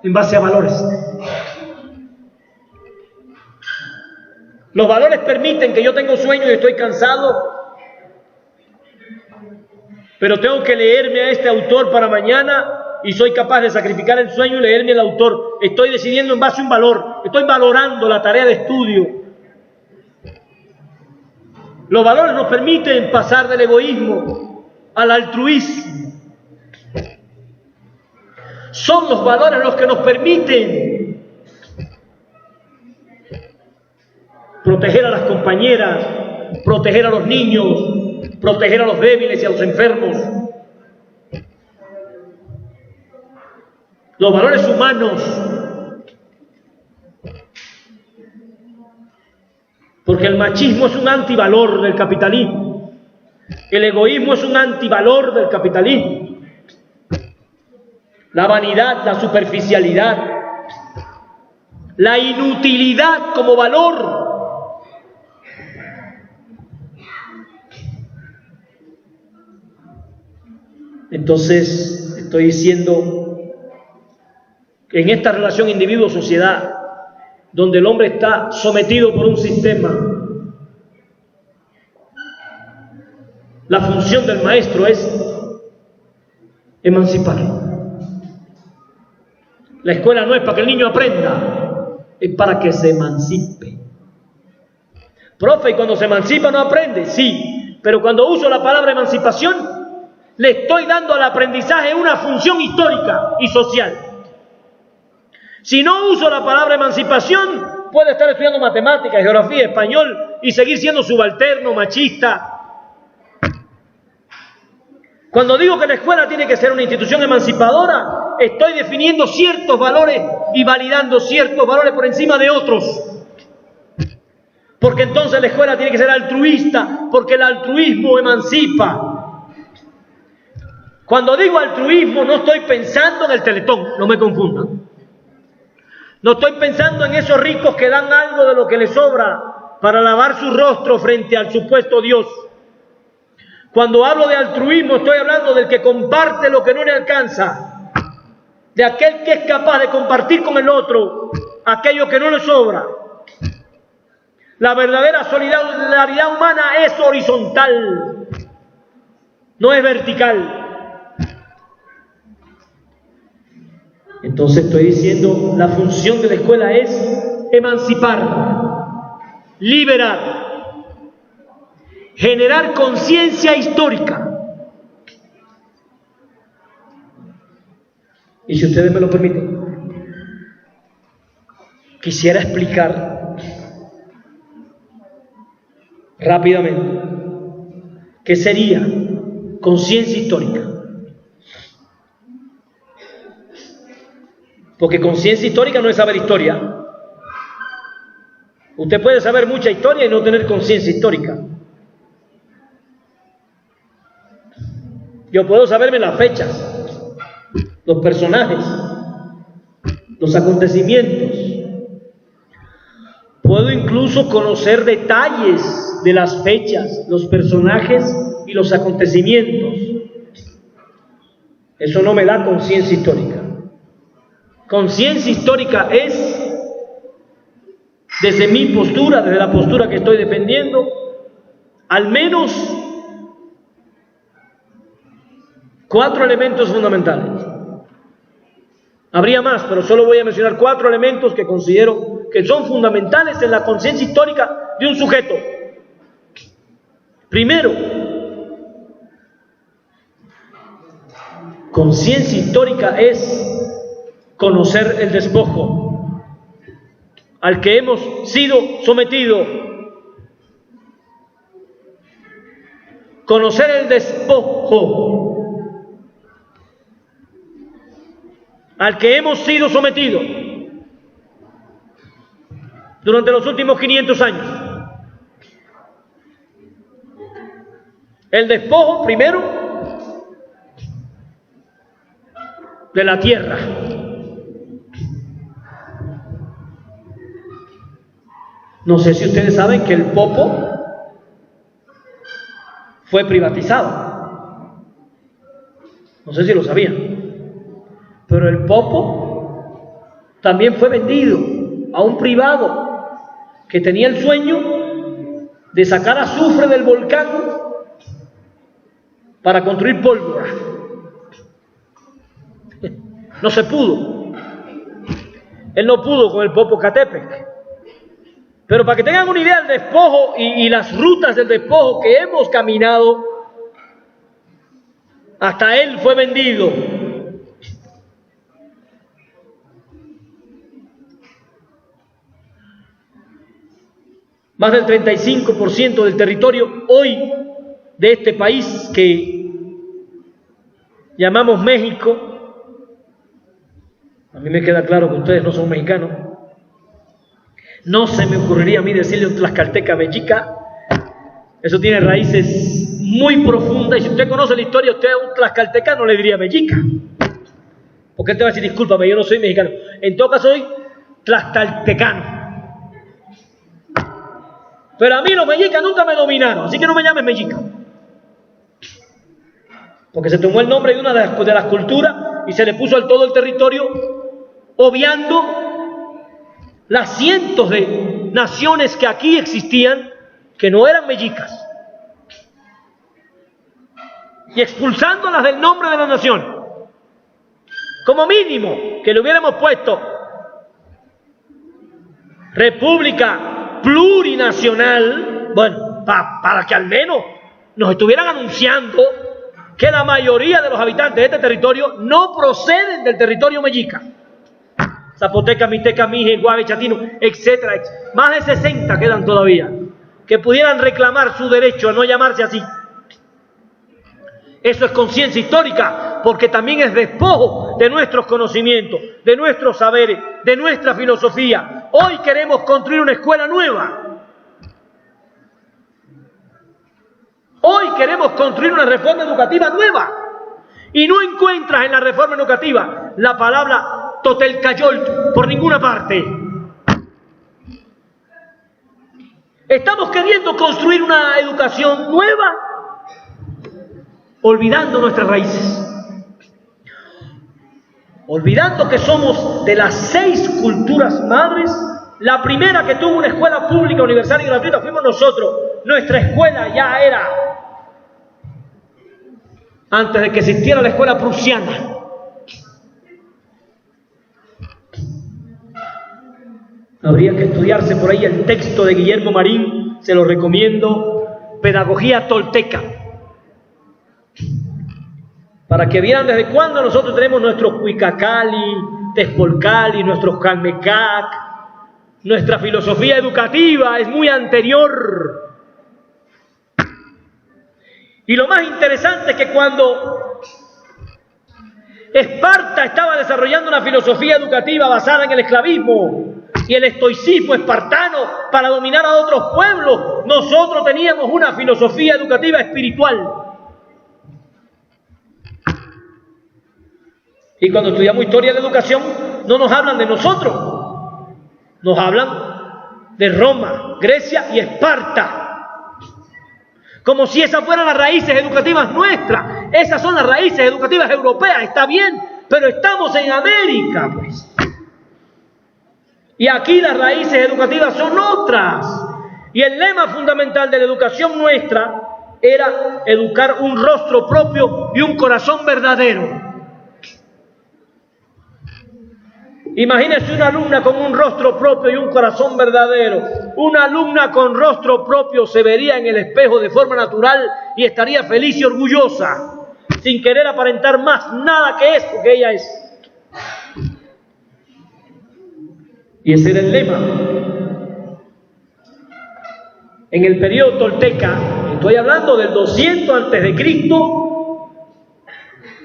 Speaker 1: en base a valores. Los valores permiten que yo tenga sueño y estoy cansado, pero tengo que leerme a este autor para mañana y soy capaz de sacrificar el sueño y leerme al autor. Estoy decidiendo en base a un valor, estoy valorando la tarea de estudio. Los valores nos permiten pasar del egoísmo al altruismo. Son los valores los que nos permiten proteger a las compañeras, proteger a los niños, proteger a los débiles y a los enfermos. Los valores humanos, porque el machismo es un antivalor del capitalismo, el egoísmo es un antivalor del capitalismo, la vanidad, la superficialidad, la inutilidad como valor. Entonces, estoy diciendo que en esta relación individuo-sociedad, donde el hombre está sometido por un sistema, la función del maestro es emanciparlo. La escuela no es para que el niño aprenda, es para que se emancipe. Profe, ¿y cuando se emancipa no aprende? Sí, pero cuando uso la palabra emancipación, le estoy dando al aprendizaje una función histórica y social. Si no uso la palabra emancipación, puede estar estudiando matemáticas, geografía, español y seguir siendo subalterno, machista. Cuando digo que la escuela tiene que ser una institución emancipadora, estoy definiendo ciertos valores y validando ciertos valores por encima de otros. Porque entonces la escuela tiene que ser altruista, porque el altruismo emancipa. Cuando digo altruismo, no estoy pensando en el Teletón, no me confundan. No estoy pensando en esos ricos que dan algo de lo que les sobra para lavar su rostro frente al supuesto Dios. Cuando hablo de altruismo, estoy hablando del que comparte lo que no le alcanza, de aquel que es capaz de compartir con el otro aquello que no le sobra. La verdadera solidaridad humana es horizontal, no es vertical. Entonces estoy diciendo, la función de la escuela es emancipar, liberar, generar conciencia histórica. Y si ustedes me lo permiten, quisiera explicar rápidamente qué sería conciencia histórica. Porque conciencia histórica no es saber historia. Usted puede saber mucha historia y no tener conciencia histórica. Yo puedo saberme las fechas, los personajes, los acontecimientos. Puedo incluso conocer detalles de las fechas, los personajes y los acontecimientos. Eso no me da conciencia histórica. Conciencia histórica es, desde mi postura, desde la postura que estoy defendiendo, al menos 4 elementos fundamentales. Habría más, pero solo voy a mencionar 4 elementos que considero que son fundamentales en la conciencia histórica de un sujeto. Primero, conciencia histórica es conocer el despojo al que hemos sido sometidos. Conocer el despojo al que hemos sido sometidos durante los últimos 500 años. El despojo, primero, de la tierra. No sé si ustedes saben que el Popo fue privatizado. No sé si lo sabían. Pero el Popo también fue vendido a un privado que tenía el sueño de sacar azufre del volcán para construir pólvora. No se pudo. Él no pudo con el Popocatépetl. Pero para que tengan una idea del despojo y las rutas del despojo que hemos caminado, hasta él fue vendido. Más del 35% del territorio hoy de este país que llamamos México, a mí me queda claro que ustedes no son mexicanos. No se me ocurriría a mí decirle un tlaxcalteca mexica. Eso tiene raíces muy profundas. Y si usted conoce la historia, usted a un tlaxcalteca no le diría mexica. Porque él te va a decir, discúlpame, yo no soy mexicano. En todo caso, soy tlaxcaltecano. Pero a mí los mexicas nunca me dominaron, así que no me llames mexica. Porque se tomó el nombre de una de las culturas y se le puso al todo el territorio, obviando las cientos de naciones que aquí existían, que no eran mexicas, y expulsándolas del nombre de la nación. Como mínimo, que le hubiéramos puesto República Plurinacional, bueno, para que al menos nos estuvieran anunciando que la mayoría de los habitantes de este territorio no proceden del territorio mexica. Zapoteca, Mixteca, Mije, Guave, Chatino, etcétera, etcétera. Más de 60 quedan todavía, que pudieran reclamar su derecho a no llamarse así. Eso es conciencia histórica, porque también es despojo de nuestros conocimientos, de nuestros saberes, de nuestra filosofía. Hoy queremos construir una escuela nueva. Hoy queremos construir una reforma educativa nueva. Y no encuentras en la reforma educativa la palabra Totelcayol por ninguna parte. Estamos queriendo construir una educación nueva, olvidando nuestras raíces, olvidando que somos de las 6 culturas madres. La primera que tuvo una escuela pública, universal y gratuita fuimos nosotros. Nuestra escuela ya era antes de que existiera la escuela prusiana. Habría que estudiarse por ahí el texto de Guillermo Marín, se lo recomiendo, Pedagogía Tolteca, para que vieran desde cuándo nosotros tenemos nuestros Cuicacali, Tespolcali, nuestros Calmecac. Nuestra filosofía educativa es muy anterior. Y lo más interesante es que cuando Esparta estaba desarrollando una filosofía educativa basada en el esclavismo y el estoicismo espartano para dominar a otros pueblos, nosotros teníamos una filosofía educativa espiritual. Y cuando estudiamos historia de la educación, no nos hablan de nosotros, nos hablan de Roma, Grecia y Esparta. Como si esas fueran las raíces educativas nuestras. Esas son las raíces educativas europeas, está bien, pero estamos en América, pues. Y aquí las raíces educativas son otras. Y el lema fundamental de la educación nuestra era educar un rostro propio y un corazón verdadero. Imagínese una alumna con un rostro propio y un corazón verdadero. Una alumna con rostro propio se vería en el espejo de forma natural y estaría feliz y orgullosa, sin querer aparentar más nada que es, porque ella es. Y ese era el lema. En el periodo tolteca, estoy hablando del 200 antes de Cristo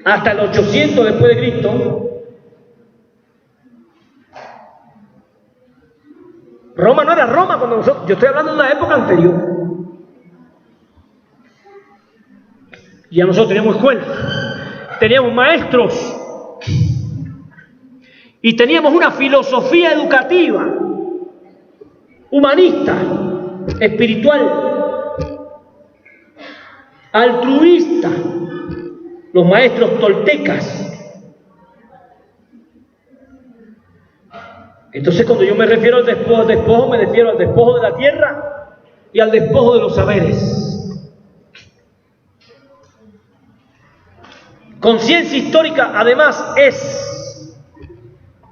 Speaker 1: hasta el 800 después de Cristo, Roma no era Roma cuando nosotros, yo estoy hablando de una época anterior. Y ya nosotros teníamos escuela, teníamos maestros y teníamos una filosofía educativa, humanista, espiritual, altruista, los maestros toltecas. Entonces, cuando yo me refiero al despojo, me refiero al despojo de la tierra y al despojo de los saberes. Conciencia histórica, además, es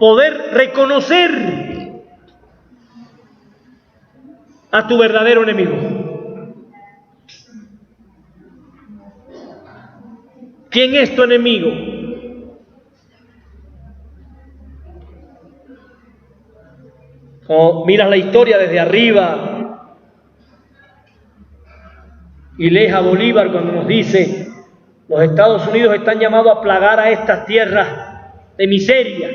Speaker 1: poder reconocer a tu verdadero enemigo. ¿Quién es tu enemigo? Como miras la historia desde arriba y lees a Bolívar cuando nos dice: los Estados Unidos están llamados a plagar a estas tierras de miseria.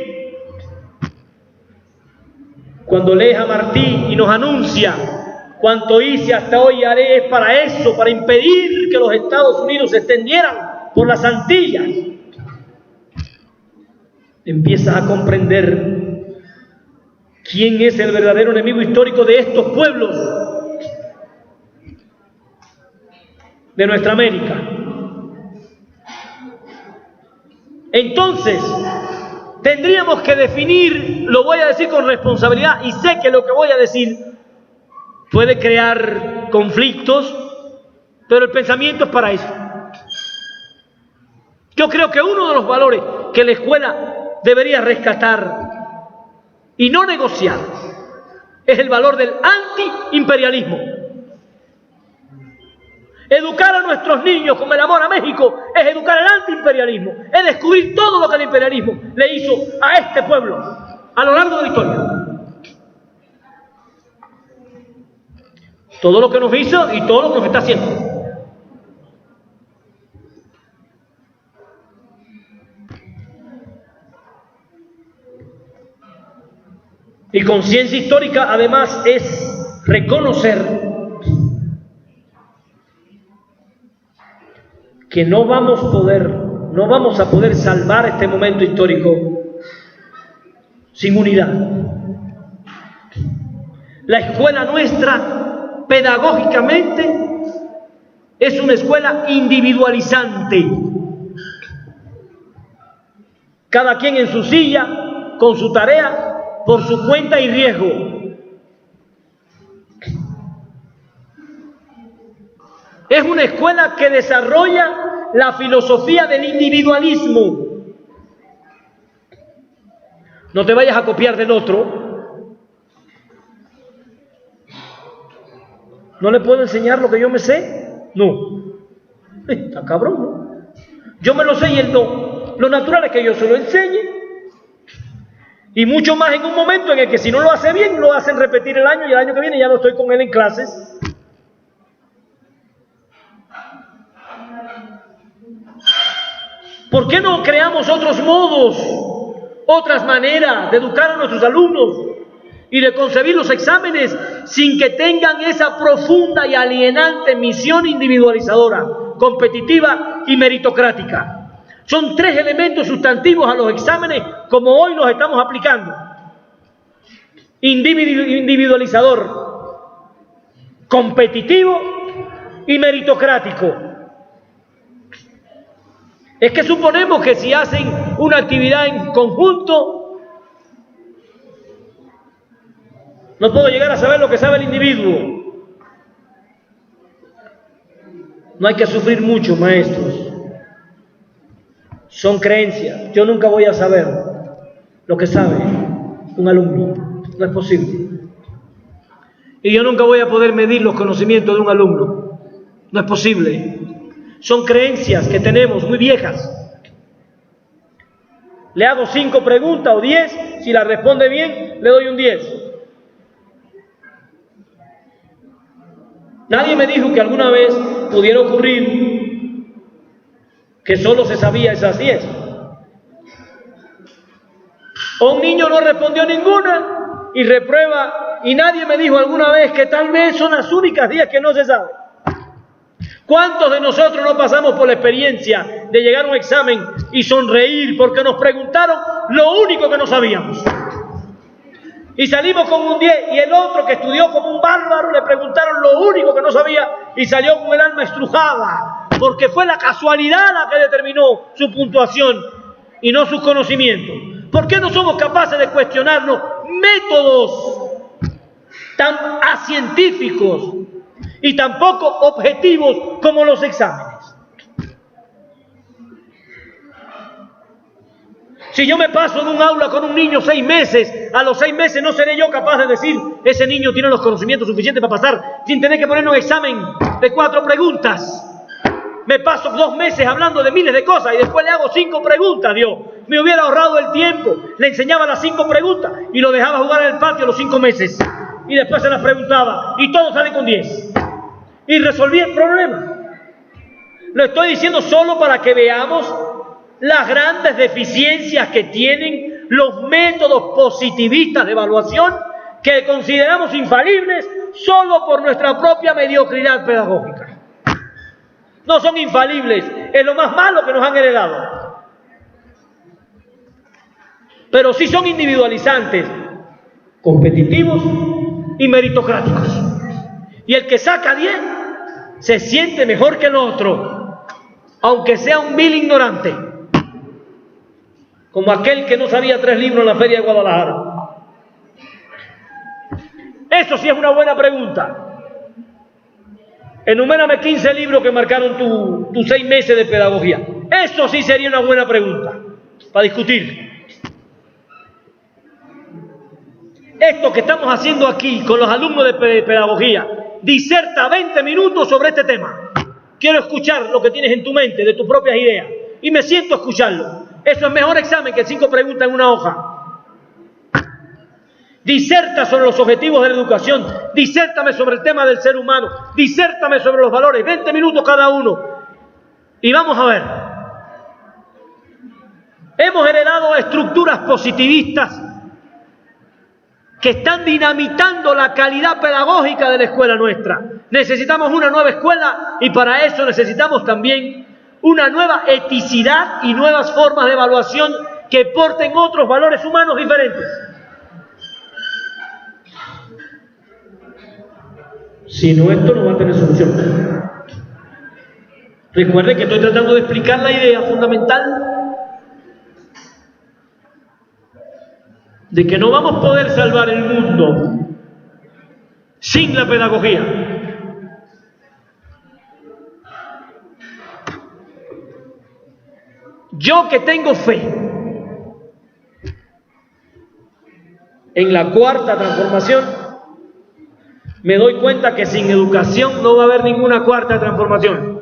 Speaker 1: Cuando lees a Martí y nos anuncia: cuanto hice hasta hoy haré es para eso, para impedir que los Estados Unidos se extendieran por las Antillas. Empiezas a comprender quién es el verdadero enemigo histórico de estos pueblos de nuestra América. Entonces, tendríamos que definir, lo voy a decir con responsabilidad y sé que lo que voy a decir puede crear conflictos, pero el pensamiento es para eso. Yo creo que uno de los valores que la escuela debería rescatar y no negociar es el valor del antiimperialismo. Educar a nuestros niños con el amor a México es educar al antiimperialismo, es descubrir todo lo que el imperialismo le hizo a este pueblo a lo largo de la historia. Todo lo que nos hizo y todo lo que nos está haciendo. Y conciencia histórica además es reconocer que no vamos a poder salvar este momento histórico sin unidad. La escuela nuestra, pedagógicamente, es una escuela individualizante. Cada quien en su silla, con su tarea, por su cuenta y riesgo. Es una escuela que desarrolla la filosofía del individualismo. No te vayas a copiar del otro. ¿No le puedo enseñar lo que yo me sé? No. Está cabrón, ¿no? Yo me lo sé y él no. Lo natural es que yo se lo enseñe. Y mucho más en un momento en el que si no lo hace bien, lo hacen repetir el año y el año que viene ya no estoy con él en clases. ¿Por qué no creamos otros modos, otras maneras de educar a nuestros alumnos y de concebir los exámenes sin que tengan esa profunda y alienante misión individualizadora, competitiva y meritocrática? Son tres elementos sustantivos a los exámenes como hoy los estamos aplicando. Individualizador, competitivo y meritocrático. Es que suponemos que si hacen una actividad en conjunto, no puedo llegar a saber lo que sabe el individuo. No hay que sufrir mucho, maestros. Son creencias. Yo nunca voy a saber lo que sabe un alumno. No es posible. Y yo nunca voy a poder medir los conocimientos de un alumno. No es posible. Son creencias que tenemos muy viejas. Le hago 5 preguntas o 10. Si la responde bien, le doy un 10. Nadie me dijo que alguna vez pudiera ocurrir que solo se sabía esas 10. O un niño no respondió ninguna y reprueba, y nadie me dijo alguna vez que tal vez son las únicas 10 que no se sabe. ¿Cuántos de nosotros no pasamos por la experiencia de llegar a un examen y sonreír porque nos preguntaron lo único que no sabíamos? Y salimos con un 10 y el otro que estudió como un bárbaro le preguntaron lo único que no sabía y salió con el alma estrujada, porque fue la casualidad la que determinó su puntuación y no sus conocimientos. ¿Por qué no somos capaces de cuestionarnos métodos tan acientíficos y tan poco objetivos como los exámenes? Si yo me paso de un aula con un niño 6 meses, a los 6 meses no seré yo capaz de decir ese niño tiene los conocimientos suficientes para pasar sin tener que poner un examen de 4 preguntas. Me paso 2 meses hablando de miles de cosas y después le hago 5 preguntas, Dios. Me hubiera ahorrado el tiempo, le enseñaba las 5 preguntas y lo dejaba jugar en el patio los 5 meses. Y después se las preguntaba y todos salen con 10. Y resolví el problema. Lo estoy diciendo solo para que veamos las grandes deficiencias que tienen los métodos positivistas de evaluación que consideramos infalibles solo por nuestra propia mediocridad pedagógica. No son infalibles, es lo más malo que nos han heredado. Pero sí son individualizantes, competitivos y meritocráticos. Y el que saca 10 se siente mejor que el otro, aunque sea un vil ignorante, como aquel que no sabía 3 libros en la feria de Guadalajara. Eso sí es una buena pregunta. Enumérame 15 libros que marcaron tus 6 meses de pedagogía. Eso sí sería una buena pregunta para discutir. Esto que estamos haciendo aquí con los alumnos de pedagogía, diserta 20 minutos sobre este tema. Quiero escuchar lo que tienes en tu mente, de tus propias ideas, y me siento a escucharlo. Eso es mejor examen que 5 preguntas en una hoja. Diserta sobre los objetivos de la educación, disértame sobre el tema del ser humano, disértame sobre los valores, 20 minutos cada uno. Y vamos a ver. Hemos heredado estructuras positivistas que están dinamitando la calidad pedagógica de la escuela nuestra. Necesitamos una nueva escuela y para eso necesitamos también una nueva eticidad y nuevas formas de evaluación que porten otros valores humanos diferentes. Si no, esto no va a tener solución. Recuerden que estoy tratando de explicar la idea fundamental de que no vamos a poder salvar el mundo sin la pedagogía. Yo que tengo fe en la cuarta transformación, me doy cuenta que sin educación no va a haber ninguna cuarta transformación.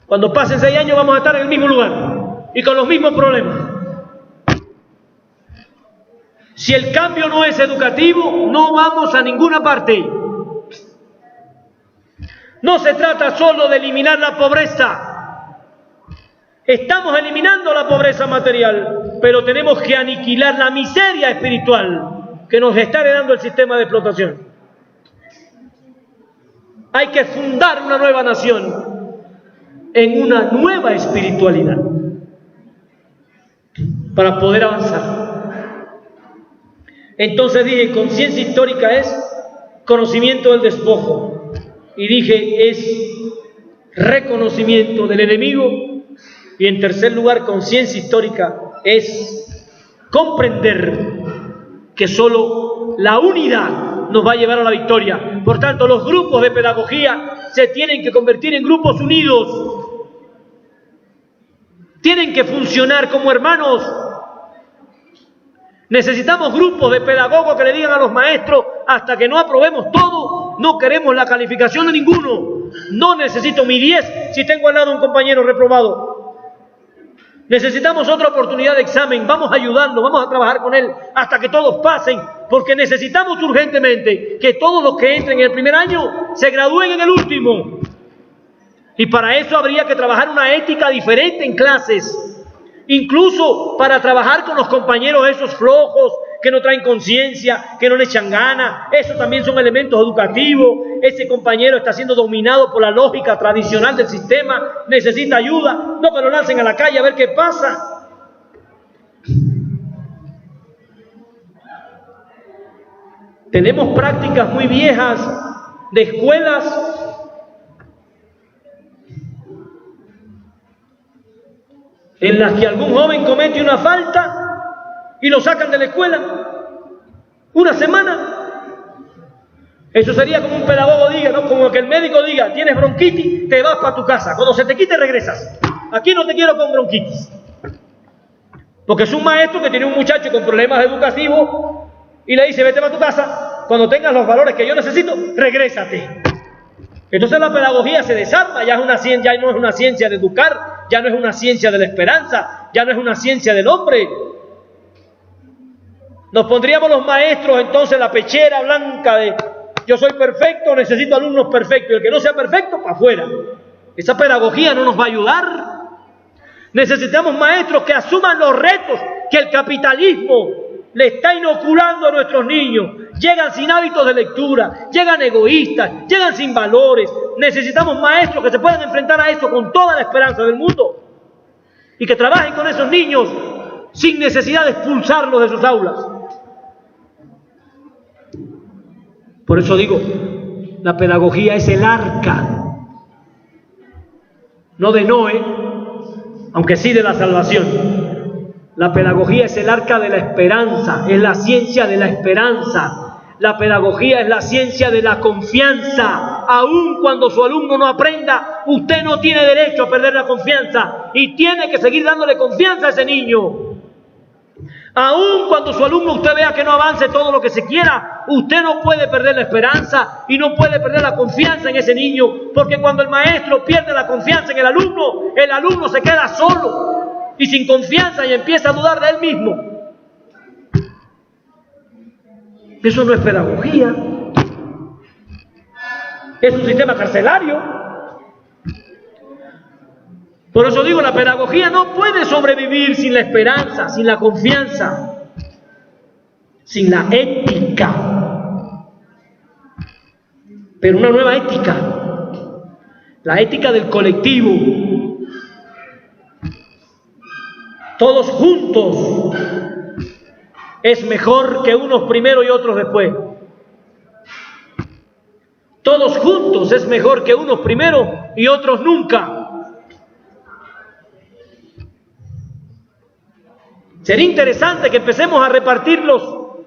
Speaker 1: Cuando pasen 6 años vamos a estar en el mismo lugar y con los mismos problemas. Si el cambio no es educativo, no vamos a ninguna parte. No se trata solo de eliminar la pobreza. Estamos eliminando la pobreza material, pero tenemos que aniquilar la miseria espiritual que nos está heredando el sistema de explotación. Hay que fundar una nueva nación en una nueva espiritualidad para poder avanzar. Entonces dije, conciencia histórica es conocimiento del despojo. Y dije, es reconocimiento del enemigo. Y en tercer lugar, conciencia histórica es comprender que solo la unidad nos va a llevar a la victoria. Por tanto, los grupos de pedagogía se tienen que convertir en grupos unidos. Tienen que funcionar como hermanos. Necesitamos grupos de pedagogos que le digan a los maestros, hasta que no aprobemos todo, no queremos la calificación de ninguno. No necesito mi 10 si tengo al lado un compañero reprobado. Necesitamos otra oportunidad de examen, vamos a ayudarlo, vamos a trabajar con él hasta que todos pasen, porque necesitamos urgentemente que todos los que entren en el primer año se gradúen en el último. Y para eso habría que trabajar una ética diferente en clases. Incluso para trabajar con los compañeros esos flojos, que no traen conciencia, que no le echan ganas. Eso también son elementos educativos. Ese compañero está siendo dominado por la lógica tradicional del sistema, necesita ayuda. No que lo lancen a la calle a ver qué pasa. Tenemos prácticas muy viejas de escuelas en las que algún joven comete una falta y lo sacan de la escuela una semana. Eso sería como un pedagogo diga, ¿no? Como que el médico diga, tienes bronquitis, te vas para tu casa, cuando se te quite regresas. Aquí no te quiero con bronquitis. Porque es un maestro que tiene un muchacho con problemas educativos y le dice, vete para tu casa, cuando tengas los valores que yo necesito, regrésate. Entonces la pedagogía se desarma, ya no es una ciencia de educar, ya no es una ciencia de la esperanza, ya no es una ciencia del hombre. Nos pondríamos los maestros entonces la pechera blanca de yo soy perfecto, necesito alumnos perfectos, y el que no sea perfecto, para afuera. Esa pedagogía no nos va a ayudar. Necesitamos maestros que asuman los retos que el capitalismo le está inoculando a nuestros niños. Llegan sin hábitos de lectura, llegan egoístas, llegan sin valores. Necesitamos maestros que se puedan enfrentar a eso con toda la esperanza del mundo y que trabajen con esos niños sin necesidad de expulsarlos de sus aulas. Por eso digo, la pedagogía es el arca, no de Noé, aunque sí de la salvación. La pedagogía es el arca de la esperanza, es la ciencia de la esperanza. La pedagogía es la ciencia de la confianza. Aun cuando su alumno no aprenda, usted no tiene derecho a perder la confianza y tiene que seguir dándole confianza a ese niño. Aun cuando su alumno usted vea que no avance todo lo que se quiera, usted no puede perder la esperanza y no puede perder la confianza en ese niño, porque cuando el maestro pierde la confianza en el alumno se queda solo y sin confianza y empieza a dudar de él mismo. Eso no es pedagogía, es un sistema carcelario. Por eso digo, la pedagogía no puede sobrevivir sin la esperanza, sin la confianza, sin la ética. ética, pero una nueva ética, la ética del colectivo. Todos juntos es mejor que unos primero y otros después. Todos juntos es mejor que unos primero y otros nunca. Sería interesante que empecemos a repartir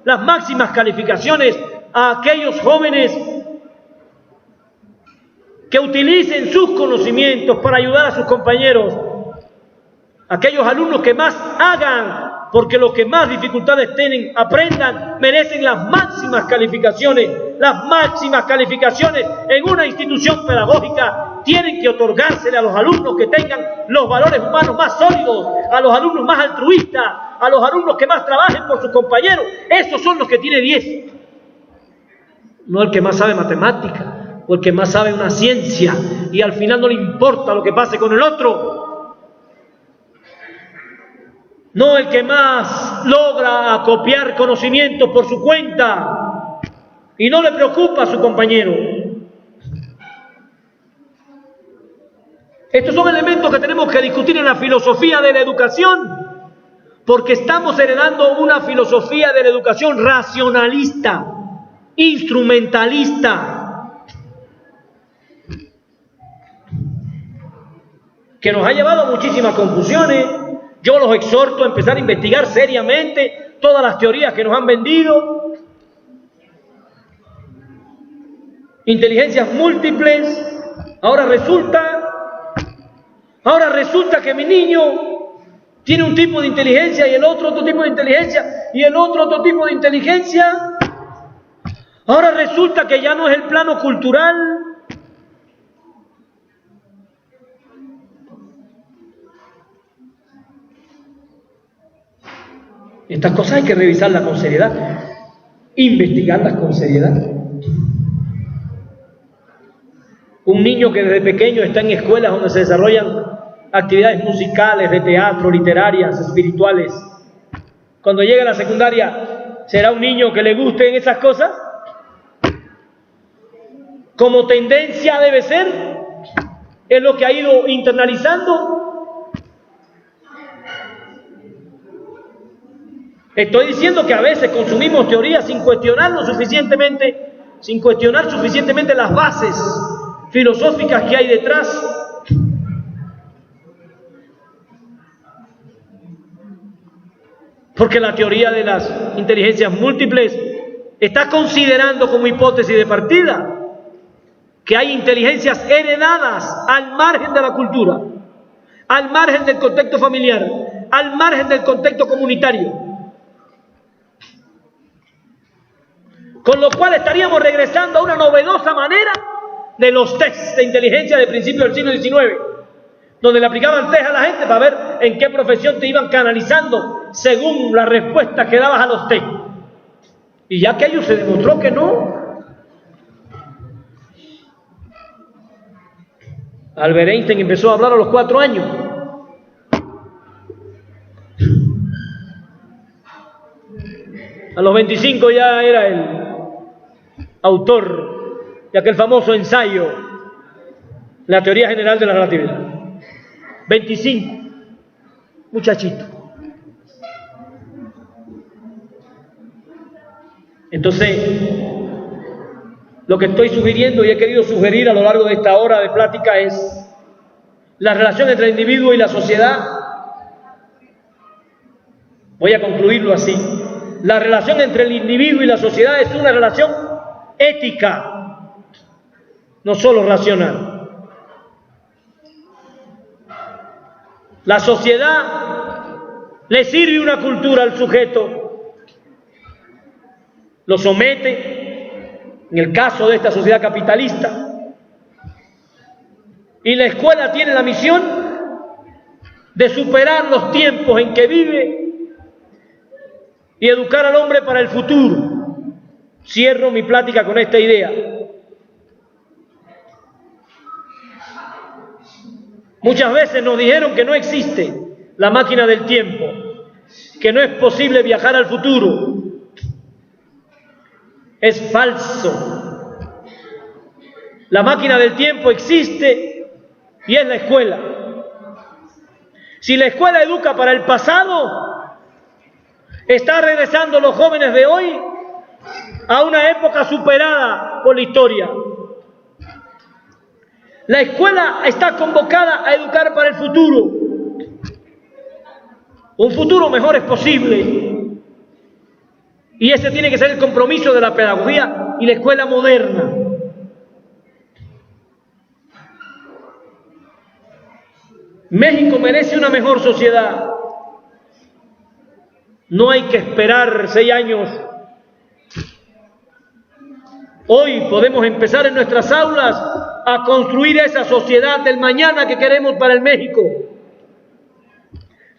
Speaker 1: las máximas calificaciones a aquellos jóvenes que utilicen sus conocimientos para ayudar a sus compañeros, aquellos alumnos que más hagan, porque los que más dificultades tienen, aprendan, merecen las máximas calificaciones. Las máximas calificaciones en una institución pedagógica tienen que otorgársele a los alumnos que tengan los valores humanos más sólidos, a los alumnos más altruistas, a los alumnos que más trabajen por sus compañeros. Esos son los que tienen 10. No el que más sabe matemática o el que más sabe una ciencia y al final no le importa lo que pase con el otro. No el que más logra acopiar conocimientos por su cuenta y no le preocupa a su compañero. Estos son elementos que tenemos que discutir en la filosofía de la educación, porque estamos heredando una filosofía de la educación racionalista, instrumentalista, que nos ha llevado a muchísimas confusiones. Yo los exhorto a empezar a investigar seriamente todas las teorías que nos han vendido. Inteligencias múltiples. Ahora resulta que mi niño tiene un tipo de inteligencia y el otro tipo de inteligencia y el otro tipo de inteligencia. Ahora resulta que ya no es el plano cultural. Estas cosas hay que revisarlas con seriedad, investigarlas con seriedad. Un niño que desde pequeño está en escuelas donde se desarrollan actividades musicales, de teatro, literarias, espirituales, cuando llega a la secundaria, ¿será un niño que le gusten esas cosas? Como tendencia debe ser, es lo que ha ido internalizando. Estoy diciendo que a veces consumimos teorías sin cuestionar suficientemente las bases filosóficas que hay detrás. Porque la teoría de las inteligencias múltiples está considerando como hipótesis de partida que hay inteligencias heredadas al margen de la cultura, al margen del contexto familiar, al margen del contexto comunitario. Con lo cual estaríamos regresando a una novedosa manera de los tests de inteligencia de principios del siglo XIX, donde le aplicaban test a la gente para ver en qué profesión te iban canalizando según la respuesta que dabas a los test. Y ya que aquello se demostró que no. Albert Einstein empezó a hablar a los 4 años. A los 25 ya era el autor de aquel famoso ensayo, la teoría general de la relatividad. 25, muchachito. Entonces, lo que estoy sugiriendo y he querido sugerir a lo largo de esta hora de plática es la relación entre el individuo y la sociedad. Voy a concluirlo así. La relación entre el individuo y la sociedad es una relación ética, no solo racional. La sociedad le sirve una cultura al sujeto, lo somete, en el caso de esta sociedad capitalista, y la escuela tiene la misión de superar los tiempos en que vive y educar al hombre para el futuro. Cierro mi plática con esta idea. Muchas veces nos dijeron que no existe la máquina del tiempo, que no es posible viajar al futuro. Es falso. La máquina del tiempo existe y es la escuela. Si la escuela educa para el pasado, está regresando los jóvenes de hoy a una época superada por la historia. La escuela está convocada a educar para el futuro. Un futuro mejor es posible. Y ese tiene que ser el compromiso de la pedagogía y la escuela moderna. México merece una mejor sociedad. No hay que esperar 6 años. Hoy podemos empezar en nuestras aulas a construir esa sociedad del mañana que queremos para el México.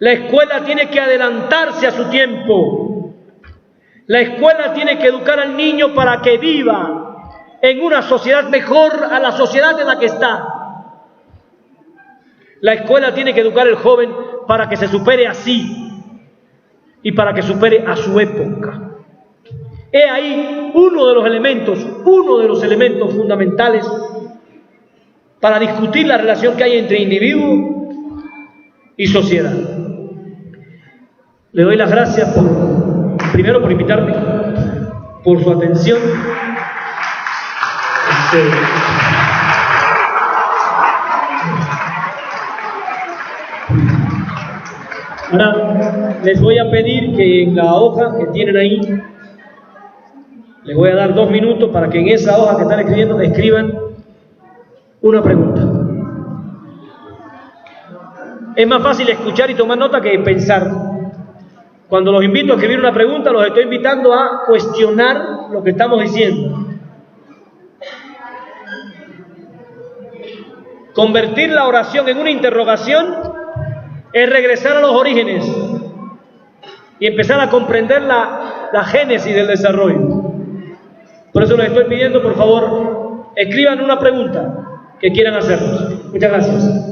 Speaker 1: La escuela tiene que adelantarse a su tiempo. La escuela tiene que educar al niño para que viva en una sociedad mejor a la sociedad en la que está. La escuela tiene que educar al joven para que se supere a sí y para que supere a su época. He ahí uno de los elementos fundamentales para discutir la relación que hay entre individuo y sociedad. Le doy las gracias primero por invitarme, por su atención. Ahora les voy a pedir que en la hoja que tienen ahí, les voy a dar 2 minutos para que en esa hoja que están escribiendo escriban una pregunta. Es más fácil escuchar y tomar nota que pensar. Cuando los invito a escribir una pregunta, los estoy invitando a cuestionar lo que estamos diciendo. Convertir la oración en una interrogación es regresar a los orígenes y empezar a comprender la génesis del desarrollo. Por eso les estoy pidiendo, por favor, escriban una pregunta que quieran hacernos. Muchas gracias.